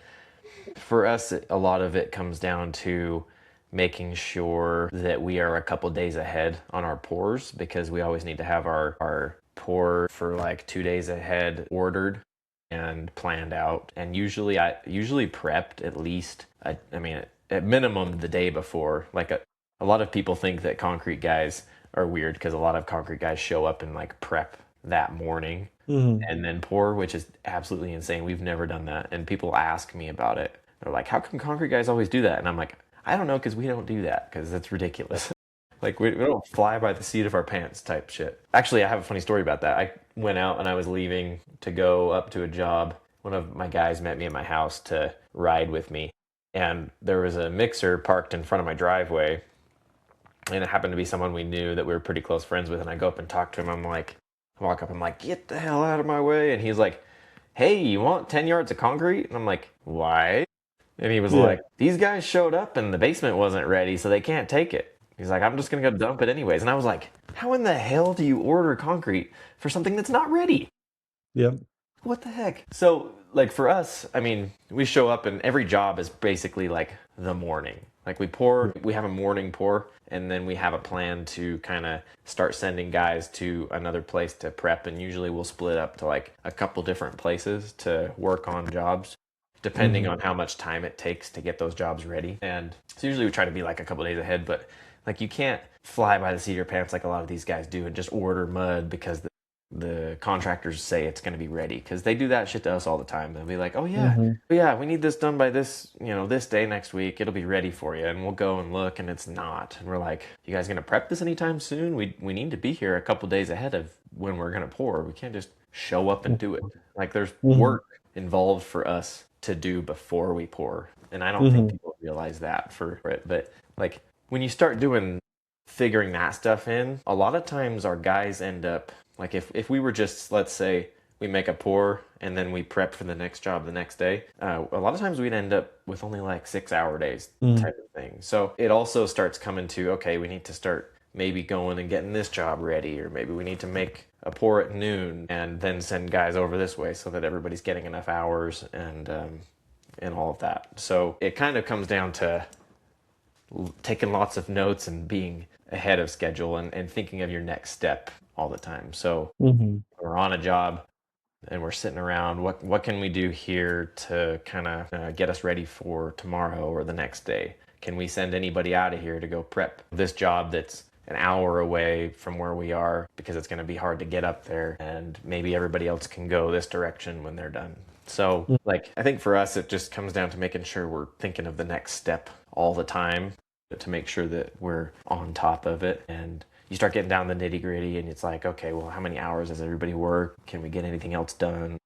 Speaker 1: for us, a lot of it comes down to making sure that we are a couple days ahead on our pours because we always need to have our pour for like 2 days ahead ordered and planned out. And I usually prepped at least, I mean, at minimum the day before. Like a lot of people think that concrete guys are weird because a lot of concrete guys show up and like prep that morning
Speaker 2: Mm-hmm.
Speaker 1: and then pour, which is absolutely insane. We've never done that. And people ask me about it. They're like, how come concrete guys always do that? And I'm like, I don't know, because we don't do that, because that's ridiculous. Like, we don't fly by the seat of our pants type shit. Actually, I have a funny story about that. I went out and I was leaving to go up to a job. One of my guys met me at my house to ride with me. And there was a mixer parked in front of my driveway. And it happened to be someone we knew that we were pretty close friends with. And I go up and talk to him. I walk up, I'm like, get the hell out of my way. And he's like, hey, you want 10 yards of concrete? And I'm like, why? And he was
Speaker 2: Yeah.
Speaker 1: like, these guys showed up and the basement wasn't ready, so they can't take it. He's like, I'm just going to go dump it anyways. And I was like, how in the hell do you order concrete for something that's not ready?
Speaker 2: Yep.
Speaker 1: What the heck? So, like, for us, I mean, we show up and every job is basically like the morning. Like, we have a morning pour, and then we have a plan to kind of start sending guys to another place to prep. And usually we'll split up to like a couple different places to work on jobs, depending on how much time it takes to get those jobs ready. And so usually we try to be like a couple days ahead, but like you can't fly by the seat of your pants like a lot of these guys do and just order mud because the contractors say it's going to be ready, because they do that shit to us all the time. They'll be like, oh yeah,
Speaker 2: Mm-hmm.
Speaker 1: yeah, we need this done by this, this day next week. It'll be ready for you. And we'll go and look and it's not. And we're like, you guys going to prep this anytime soon? We need to be here a couple days ahead of when we're going to pour. We can't just show up and do it. Like there's
Speaker 2: Mm-hmm.
Speaker 1: work involved for us to do before we pour. And I don't think
Speaker 2: Mm-hmm.
Speaker 1: people realize that for it. But like when you start figuring that stuff in, a lot of times our guys end up like if we were just, let's say we make a pour and then we prep for the next job the next day, a lot of times we'd end up with only like 6 hour days type of thing. So it also starts coming to, okay, we need to start maybe going and getting this job ready, or maybe we need to make a pour at noon and then send guys over this way so that everybody's getting enough hours. And and all of that. So it kind of comes down to taking lots of notes and being ahead of schedule and thinking of your next step all the time. So
Speaker 2: Mm-hmm.
Speaker 1: we're on a job and we're sitting around, what can we do here to kind of get us ready for tomorrow or the next day? Can we send anybody out of here to go prep this job that's an hour away from where we are, because it's going to be hard to get up there, and maybe everybody else can go this direction when they're done. So like, I think for us, it just comes down to making sure we're thinking of the next step all the time to make sure that we're on top of it. And you start getting down the nitty gritty and it's like, okay, well, how many hours does everybody work? Can we get anything else done?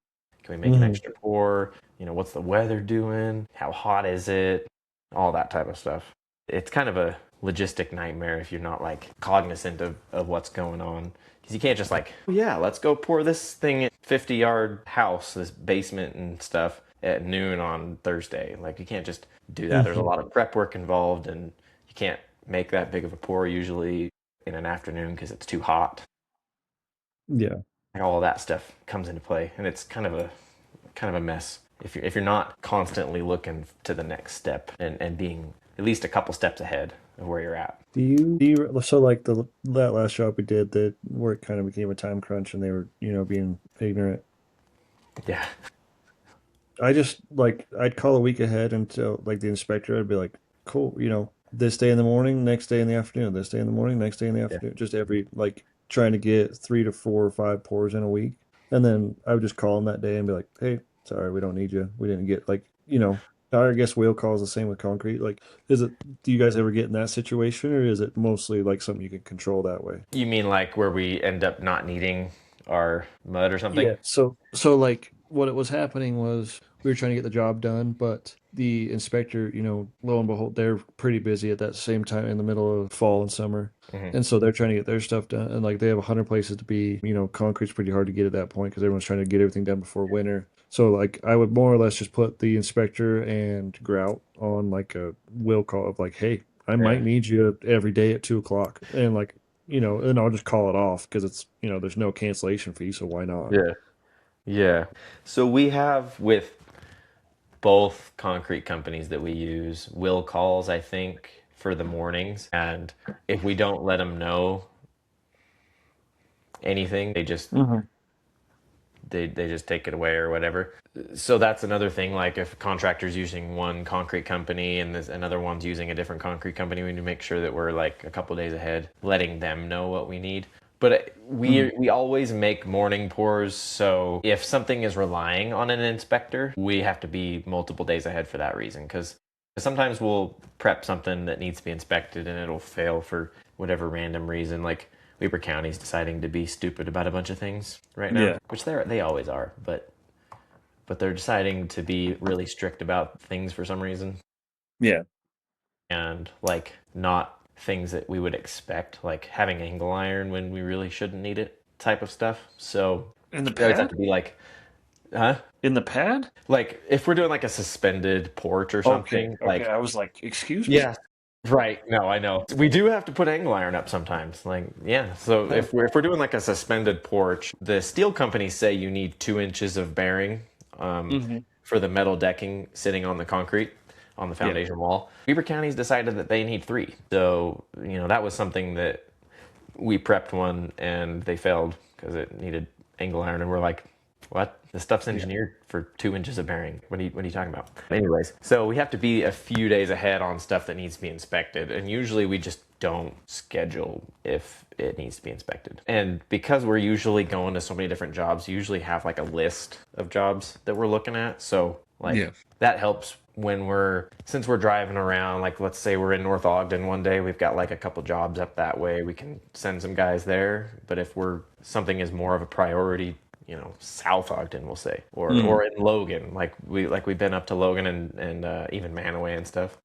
Speaker 1: Can we make an extra pour? You know, what's the weather doing? How hot is it? All that type of stuff. It's kind of a logistic nightmare if you're not like cognizant of what's going on. Because you can't just like, oh, yeah, let's go pour this thing at 50-yard house, this basement and stuff at noon on Thursday. Like, you can't just do that. There's a lot of prep work involved, and you can't make that big of a pour usually in an afternoon because it's too hot.
Speaker 2: Yeah.
Speaker 1: Like, all of that stuff comes into play, and it's kind of a mess if you're not constantly looking to the next step and being at least a couple steps ahead of where you're at.
Speaker 2: So like that last job we did, that where it kind of became a time crunch and they were, being ignorant.
Speaker 1: Yeah.
Speaker 2: I just like I'd call a week ahead until like the inspector. I'd be like, cool, this day in the morning, next day in the afternoon, this day in the morning, next day in the afternoon. Just every like trying to get 3 to 4 or 5 pours in a week, and then I would just call them that day and be like, hey, sorry, we don't need you. We didn't get I guess wheel calls the same with concrete. Like, do you guys ever get in that situation, or is it mostly like something you can control that way?
Speaker 1: You mean like where we end up not needing our mud or something?
Speaker 2: Yeah. So like what it was happening was we were trying to get the job done, but the inspector, lo and behold, they're pretty busy at that same time in the middle of fall and summer.
Speaker 1: Mm-hmm.
Speaker 2: And so they're trying to get their stuff done. And like they have 100 places to be, concrete's pretty hard to get at that point because everyone's trying to get everything done before winter. So like I would more or less just put the inspector and Grout on like a will call of like, hey, I might need you every day at 2 o'clock. And like, and I'll just call it off because it's, there's no cancellation fee. So why not?
Speaker 1: Yeah. Yeah. So we have with both concrete companies that we use will calls, I think, for the mornings. And if we don't let them know anything, they just they just take it away or whatever. So that's another thing. Like, if a contractor's using one concrete company and this another one's using a different concrete company, we need to make sure that we're like a couple days ahead, letting them know what we need. But we always make morning pours, so if something is relying on an inspector, we have to be multiple days ahead for that reason. Because sometimes we'll prep something that needs to be inspected and it'll fail for whatever random reason. Like, Weber County's deciding to be stupid about a bunch of things right now, which they always are, but they're deciding to be really strict about things for some reason.
Speaker 2: Yeah.
Speaker 1: And like, not things that we would expect, like having angle iron when we really shouldn't need it, type of stuff. So
Speaker 2: In the
Speaker 1: we always have
Speaker 2: pad?
Speaker 1: to be like, huh?
Speaker 2: In the pad?
Speaker 1: Like, if we're doing like a suspended porch or something,
Speaker 2: Okay. I was like, excuse me?
Speaker 1: yeah, right. No, I know. We do have to put angle iron up sometimes. Like, yeah. So if we're doing like a suspended porch, the steel companies say you need 2 inches of bearing for the metal decking sitting on the concrete on the foundation wall. Weber County's decided that they need 3. So, that was something that we prepped one and they failed because it needed angle iron, and we're like, what? This stuff's engineered for 2 inches of bearing. What are you talking about? Anyways, so we have to be a few days ahead on stuff that needs to be inspected, and usually we just don't schedule if it needs to be inspected. And because we're usually going to so many different jobs, we usually have like a list of jobs that we're looking at. So like that helps when since we're driving around. Like, let's say we're in North Ogden one day, we've got like a couple jobs up that way, we can send some guys there. But if something is more of a priority, South Ogden, we'll say, or in Logan, like we've been up to Logan and even Manaway and stuff.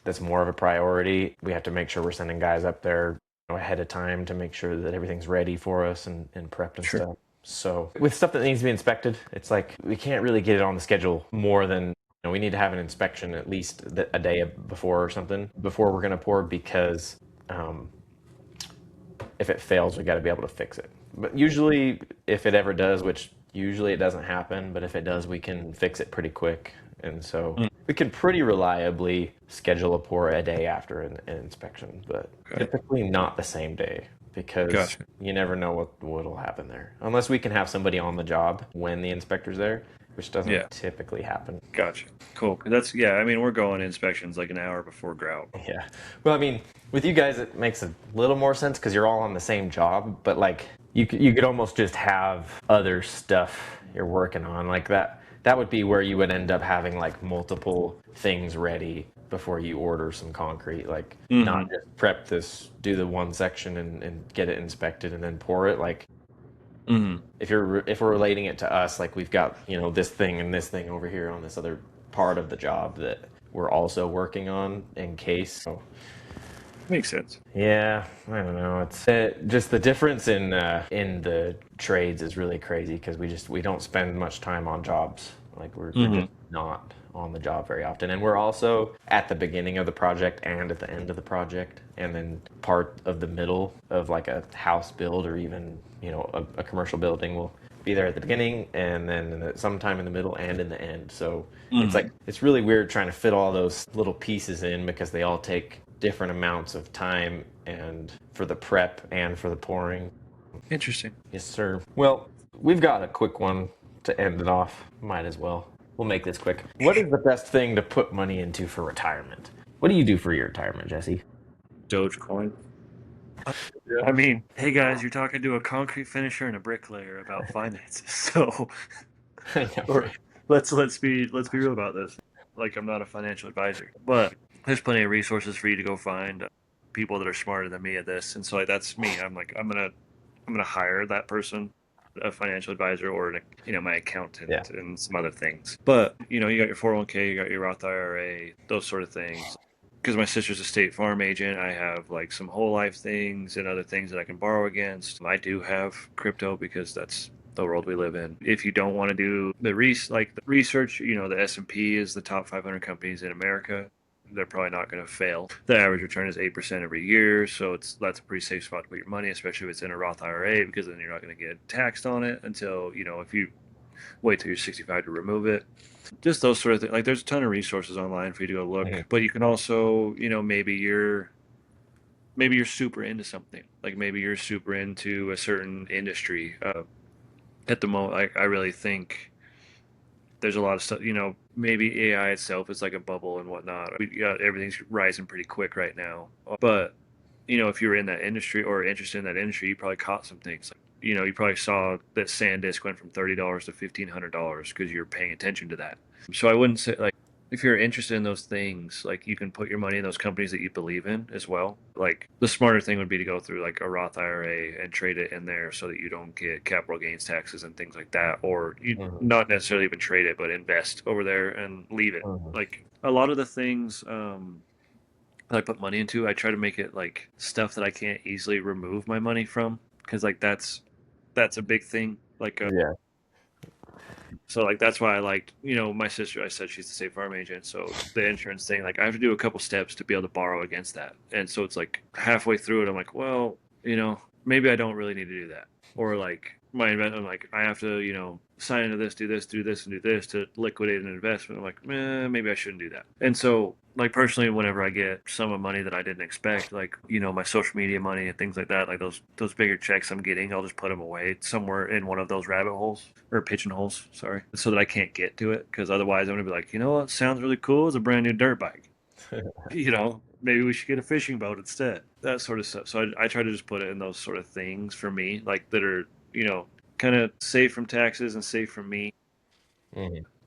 Speaker 1: That's more of a priority. We have to make sure we're sending guys up there ahead of time to make sure that everything's ready for us and prepped and stuff. So with stuff that needs to be inspected, it's like we can't really get it on the schedule more than we need to have an inspection at least a day before or something before we're going to pour, because if it fails, we got to be able to fix it. But usually, if it ever does, which Usually it doesn't happen, but if it does, we can fix it pretty quick. And so we can pretty reliably schedule a pour a day after an inspection, but
Speaker 2: Okay.
Speaker 1: typically not the same day because
Speaker 2: Gotcha.
Speaker 1: you never know what'll happen there. Unless we can have somebody on the job when the inspector's there, which doesn't
Speaker 2: Yeah.
Speaker 1: typically happen.
Speaker 2: Gotcha. Cool. 'Cause that's, yeah, I mean, we're going inspections like an hour before grout.
Speaker 1: Yeah. Well, I mean, with you guys, it makes a little more sense because you're all on the same job, but like you could almost just have other stuff you're working on like that. That would be where you would end up having like multiple things ready before you order some concrete. Like not just prep this, do the one section and get it inspected and then pour it. Like if we're relating it to us, like we've got, this thing and this thing over here on this other part of the job that we're also working on in case. So,
Speaker 2: Makes sense.
Speaker 1: yeah, I don't know. It's just the difference in the trades is really crazy because we don't spend much time on jobs. Like we're just not on the job very often, and we're also at the beginning of the project and at the end of the project, and then part of the middle of like a house build or even a commercial building will be there at the beginning and then sometime in the middle and in the end. So it's like it's really weird trying to fit all those little pieces in because they all take different amounts of time and for the prep and for the pouring.
Speaker 2: Interesting.
Speaker 1: Yes, sir. Well, we've got a quick one to end it off. Might as well. We'll make this quick. What is the best thing to put money into for retirement? What do you do for your retirement, Jesse?
Speaker 2: Dogecoin. I mean, hey guys, you're talking to a concrete finisher and a bricklayer about finances. So let's be real about this. Like, I'm not a financial advisor, but there's plenty of resources for you to go find people that are smarter than me at this. And so like, that's me. I'm gonna hire that person, a financial advisor, or my accountant and some other things. But you got your 401k, you got your Roth IRA, those sort of things. Because my sister's a State Farm agent, I have like some whole life things and other things that I can borrow against. I do have crypto because that's the world we live in. If you don't want to do the research, the S&P is the top 500 companies in America. They're probably not going to fail. The average return is 8% every year, so that's a pretty safe spot to put your money, especially if it's in a Roth IRA, because then you're not going to get taxed on it until if you wait till you're 65 to remove it. Just those sort of things. Like, there's a ton of resources online for you to go look, but you can also, maybe you're super into something. Like maybe you're super into a certain industry. At the moment, I really think there's a lot of stuff. Maybe AI itself is like a bubble and whatnot. Everything's rising pretty quick right now. But if you're in that industry or interested in that industry, you probably caught some things. You probably saw that SanDisk went from $30 to $1,500 because you're paying attention to that. So I wouldn't say, like, if you're interested in those things, like, you can put your money in those companies that you believe in as well. Like, the smarter thing would be to go through like a Roth IRA and trade it in there so that you don't get capital gains taxes and things like that, or you not necessarily even trade it, but invest over there and leave it. Like, a lot of the things that I put money into, I try to make it like stuff that I can't easily remove my money from, because like that's a big thing. Like,
Speaker 1: Yeah.
Speaker 2: so like that's why I liked, my sister. I said she's the State Farm agent, so the insurance thing, like I have to do a couple steps to be able to borrow against that, and so it's like halfway through it, I'm like, well, maybe I don't really need to do that, or like my investment, I'm like, I have to, sign into this, do this, do this, and do this to liquidate an investment. I'm like, maybe I shouldn't do that. And so, like, personally, whenever I get some of money that I didn't expect, like, my social media money and things like that, like those bigger checks I'm getting, I'll just put them away somewhere in one of those rabbit holes or pigeonholes, sorry, so that I can't get to it. Because otherwise, I'm gonna be like, what sounds really cool is a brand new dirt bike. Maybe we should get a fishing boat instead. That sort of stuff. So I try to just put it in those sort of things for me, like that are, kind of safe from taxes and safe from me.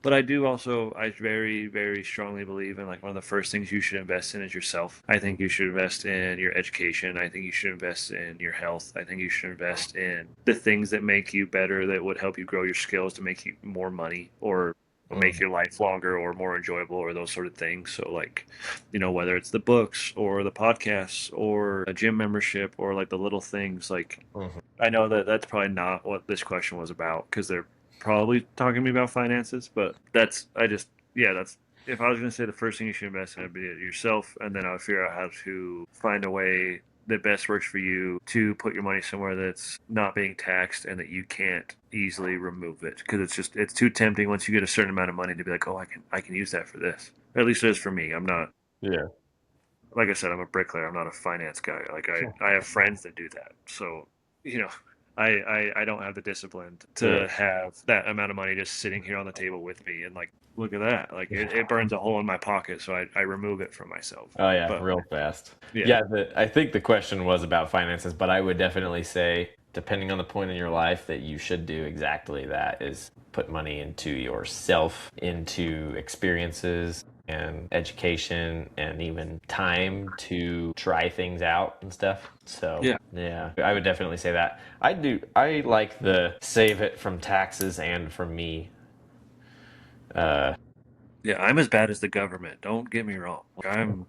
Speaker 2: But I very, very strongly believe in, like, one of the first things you should invest in is yourself. I think you should invest in your education. I think you should invest in your health. I think you should invest in the things that make you better, that would help you grow your skills to make you more money, or make your life longer or more enjoyable, or those sort of things. So like, whether it's the books or the podcasts or a gym membership or like the little things, like, I know that that's probably not what this question was about, because they're probably talking to me about finances, but that's if I was going to say the first thing you should invest in, it'd be yourself, and then I would figure out how to find a way that best works for you to put your money somewhere that's not being taxed and that you can't easily remove it, because it's too tempting once you get a certain amount of money to be like, oh, I can use that for this. Or at least it is for me. I'm not,
Speaker 1: Yeah.
Speaker 2: like I said, I'm a bricklayer. I'm not a finance guy. Like I have friends that do that. So, you know, I don't have the discipline
Speaker 1: Yeah.
Speaker 2: to have that amount of money just sitting here on the table with me and like, look at that. Like it burns a hole in my pocket. So I remove it from myself.
Speaker 1: Oh yeah,
Speaker 2: But
Speaker 1: real fast.
Speaker 2: yeah.
Speaker 1: Yeah, I think the question was about finances, but I would definitely say, depending on the point in your life, that you should do exactly that: is put money into yourself, into experiences and education, and even time to try things out and stuff. So
Speaker 2: Yeah.
Speaker 1: yeah, I would definitely say that. I do. I like the save it from taxes and from me. Uh,
Speaker 2: Yeah. I'm as bad as the government. Don't get me wrong. Like, I'm,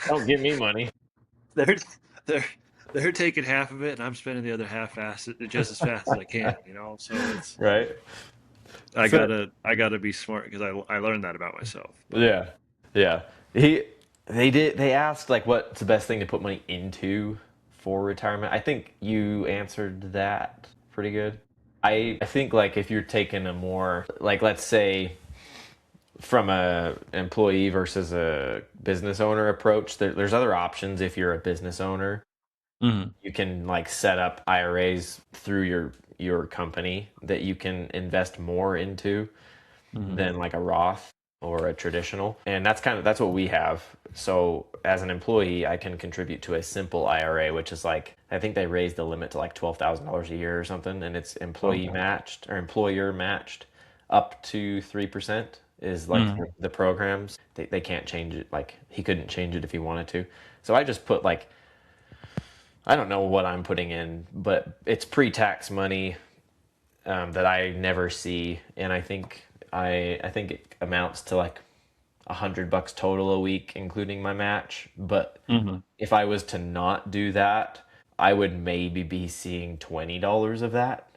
Speaker 1: don't give me money,
Speaker 2: they're, they're, they're taking half of it and I'm spending the other half fast, just as fast as I can, So it's,
Speaker 1: right?
Speaker 2: I
Speaker 1: So
Speaker 2: gotta be smart because I learned that about myself. But
Speaker 1: yeah, yeah. They asked like what's the best thing to put money into for retirement. I think you answered that pretty good. I think like if you're taking a more like let's say from a employee versus a business owner approach, there's other options if you're a business owner.
Speaker 2: Mhm.
Speaker 1: You can like set up IRAs through your company that you can invest more into
Speaker 2: Mhm.
Speaker 1: than like a Roth or a traditional. And that's what we have. So as an employee, I can contribute to a simple IRA, which is like I think they raised the limit to like $12,000 a year or something, and it's employee
Speaker 2: Okay.
Speaker 1: matched or employer matched up to 3% is like
Speaker 2: Mhm.
Speaker 1: the programs. They can't change it. Like he couldn't change it if he wanted to. So I just put like I don't know what I'm putting in, but it's pre-tax money that I never see, and I think it amounts to like $100 total a week, including my match. But
Speaker 2: Mhm.
Speaker 1: if I was to not do that, I would maybe be seeing $20 of that,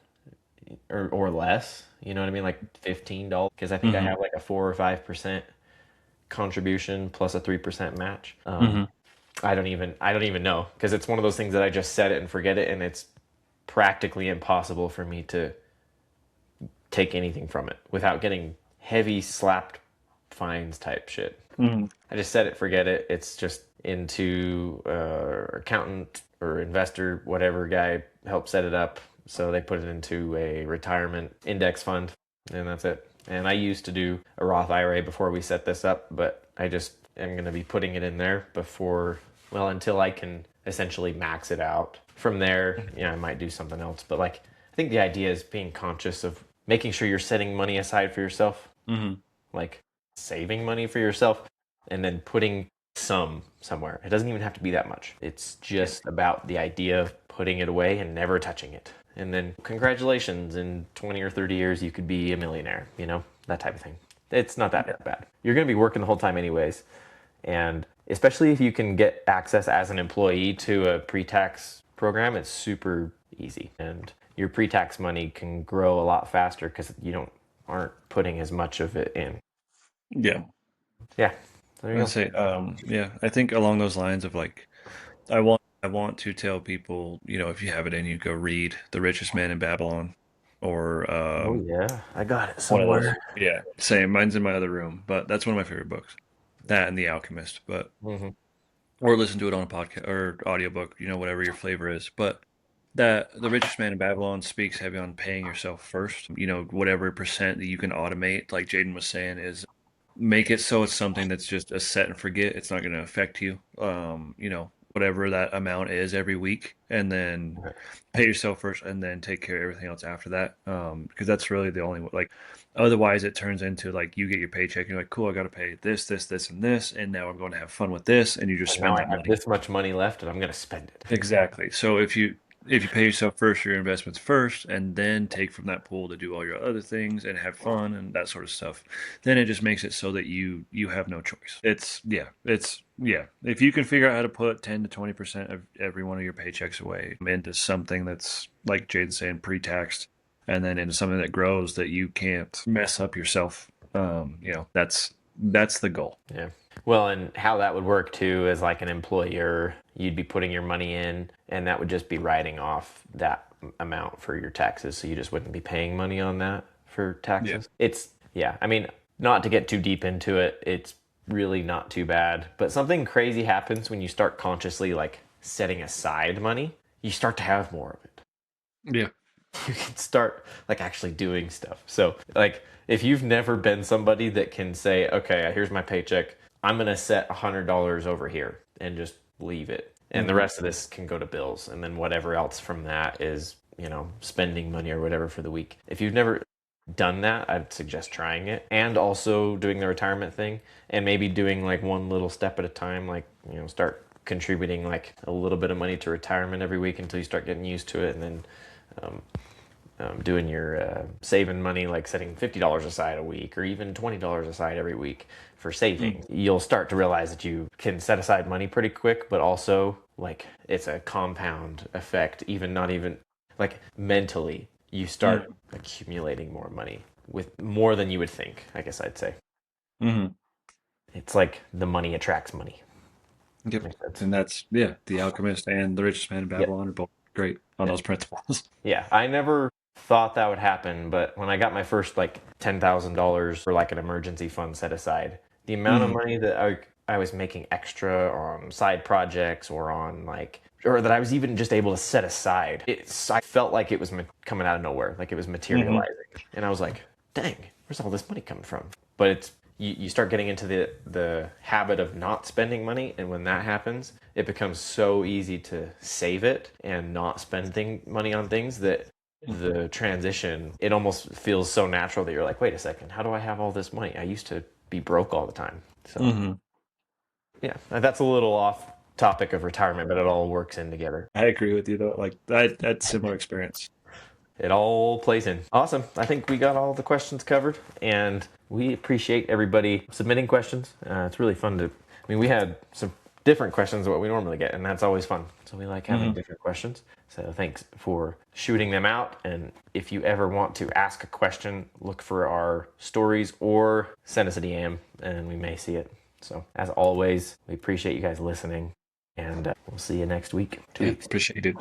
Speaker 1: or less. You know what I mean? Like $15, because I think I
Speaker 2: Mhm.
Speaker 1: have like a 4 or 5% contribution plus a 3% match.
Speaker 2: Mhm.
Speaker 1: I don't even know, because it's one of those things that I just set it and forget it, and it's practically impossible for me to take anything from it without getting heavy slapped fines type shit.
Speaker 2: Mhm.
Speaker 1: I just set it, forget it. It's just into accountant or investor, whatever guy helped set it up. So they put it into a retirement index fund, and that's it. And I used to do a Roth IRA before we set this up, but I just am going to be putting it in there before, well, until I can essentially max it out. From there, yeah, I might do something else. But like, I think the idea is being conscious of making sure you're setting money aside for yourself,
Speaker 2: Mhm.
Speaker 1: like saving money for yourself and then putting some somewhere. It doesn't even have to be that much. It's
Speaker 2: Yeah.
Speaker 1: just about the idea of putting it away and never touching it. And then congratulations, in 20 or 30 years you could be a millionaire, that type of thing. It's not
Speaker 2: Yeah.
Speaker 1: that bad. You're going to be working the whole time anyways. And especially if you can get access as an employee to a pre-tax program, it's super easy. And your pre-tax money can grow a lot faster because you aren't putting as much of it in.
Speaker 2: Yeah.
Speaker 1: Yeah, there you
Speaker 2: I'd
Speaker 1: go.
Speaker 2: say, yeah, I think along those lines of like, I want to tell people, if you have it in you, go read The Richest Man in Babylon, or
Speaker 1: Oh yeah, I got it
Speaker 2: one of those.
Speaker 1: somewhere.
Speaker 2: Yeah, same. Mine's in my other room, but that's one of my favorite books. That and The Alchemist, but
Speaker 1: Hmm.
Speaker 2: or listen to it on a podcast or audiobook, whatever your flavor is. But that The Richest Man in Babylon speaks heavy on paying yourself first. Whatever percent that you can automate, like Jaden was saying, is make it so it's something that's just a set and forget. It's not going to affect you. Whatever that amount is every week, and then pay yourself first, and then take care of everything else after that. Because that's really the only like. Otherwise, it turns into like you get your paycheck, and you're like, cool, I got to pay this, this, this, and this, and now I'm going to have fun with this, and you just
Speaker 1: And now
Speaker 2: spend
Speaker 1: I
Speaker 2: that
Speaker 1: have
Speaker 2: money.
Speaker 1: this much money left, and I'm gonna spend it.
Speaker 2: Exactly. So if you pay yourself first, your investments first, and then take from that pool to do all your other things and have fun and that sort of stuff, then it just makes it so that you have no choice. It's If you can figure out how to put 10 to 20% of every one of your paychecks away into something that's like Jade's saying pre-taxed, and then into something that grows that you can't mess up yourself, that's the goal.
Speaker 1: Yeah. Well, and how that would work too is like an employer, you'd be putting your money in and that would just be writing off that amount for your taxes. So you just wouldn't be paying money on that for
Speaker 2: Yeah.
Speaker 1: taxes. Yeah, I mean, not to get too deep into it, it's really not too bad. But something crazy happens when you start consciously like setting aside money. You start to have more of it.
Speaker 2: Yeah.
Speaker 1: You can start like actually doing stuff. So like if you've never been somebody that can say, okay, here's my paycheck, I'm gonna set $100 over here and just leave it, and the rest of this can go to bills, and then whatever else from that is spending money or whatever for the week. If you've never done that, I'd suggest trying it, and also doing the retirement thing, and maybe doing like one little step at a time, like start contributing like a little bit of money to retirement every week until you start getting used to it, and then doing your saving money, like setting $50 aside a week or even $20 aside every week for saving. You'll start to realize that you can set aside money pretty quick, but also like it's a compound effect. Even not even like mentally, you start accumulating more money with more than you would think, I guess I'd say.
Speaker 2: Mm-hmm.
Speaker 1: It's like the money attracts money.
Speaker 2: Yep. And that's, yeah, The Alchemist and The Richest Man in
Speaker 1: Yeah.
Speaker 2: Babylon are both great on those principles.
Speaker 1: Yeah, I never thought that would happen, but when I got my first like $10,000 for like an emergency fund set aside, the amount of money that I was making extra on side projects or on like, or that I was even just able to set aside, I felt like it was coming out of nowhere, like it was materializing. And I was like, dang, where's all this money coming from? But you start getting into the habit of not spending money, and when that happens, it becomes so easy to save it and not spend money on things that the transition, it almost feels so natural that you're like, wait a second, how do I have all this money? I used to be broke all the time. So yeah, that's a little off topic of retirement, but it all works in together.
Speaker 2: I agree with you though. Like I had similar experience.
Speaker 1: It all plays in. Awesome. I think we got all the questions covered, and we appreciate everybody submitting questions. It's really fun I mean, we had some different questions than what we normally get, and that's always fun. So we like having different questions. So thanks for shooting them out. And if you ever want to ask a question, look for our stories or send us a DM, and we may see it. So as always, we appreciate you guys listening, and we'll see you next week. 2 weeks.
Speaker 2: Appreciate it.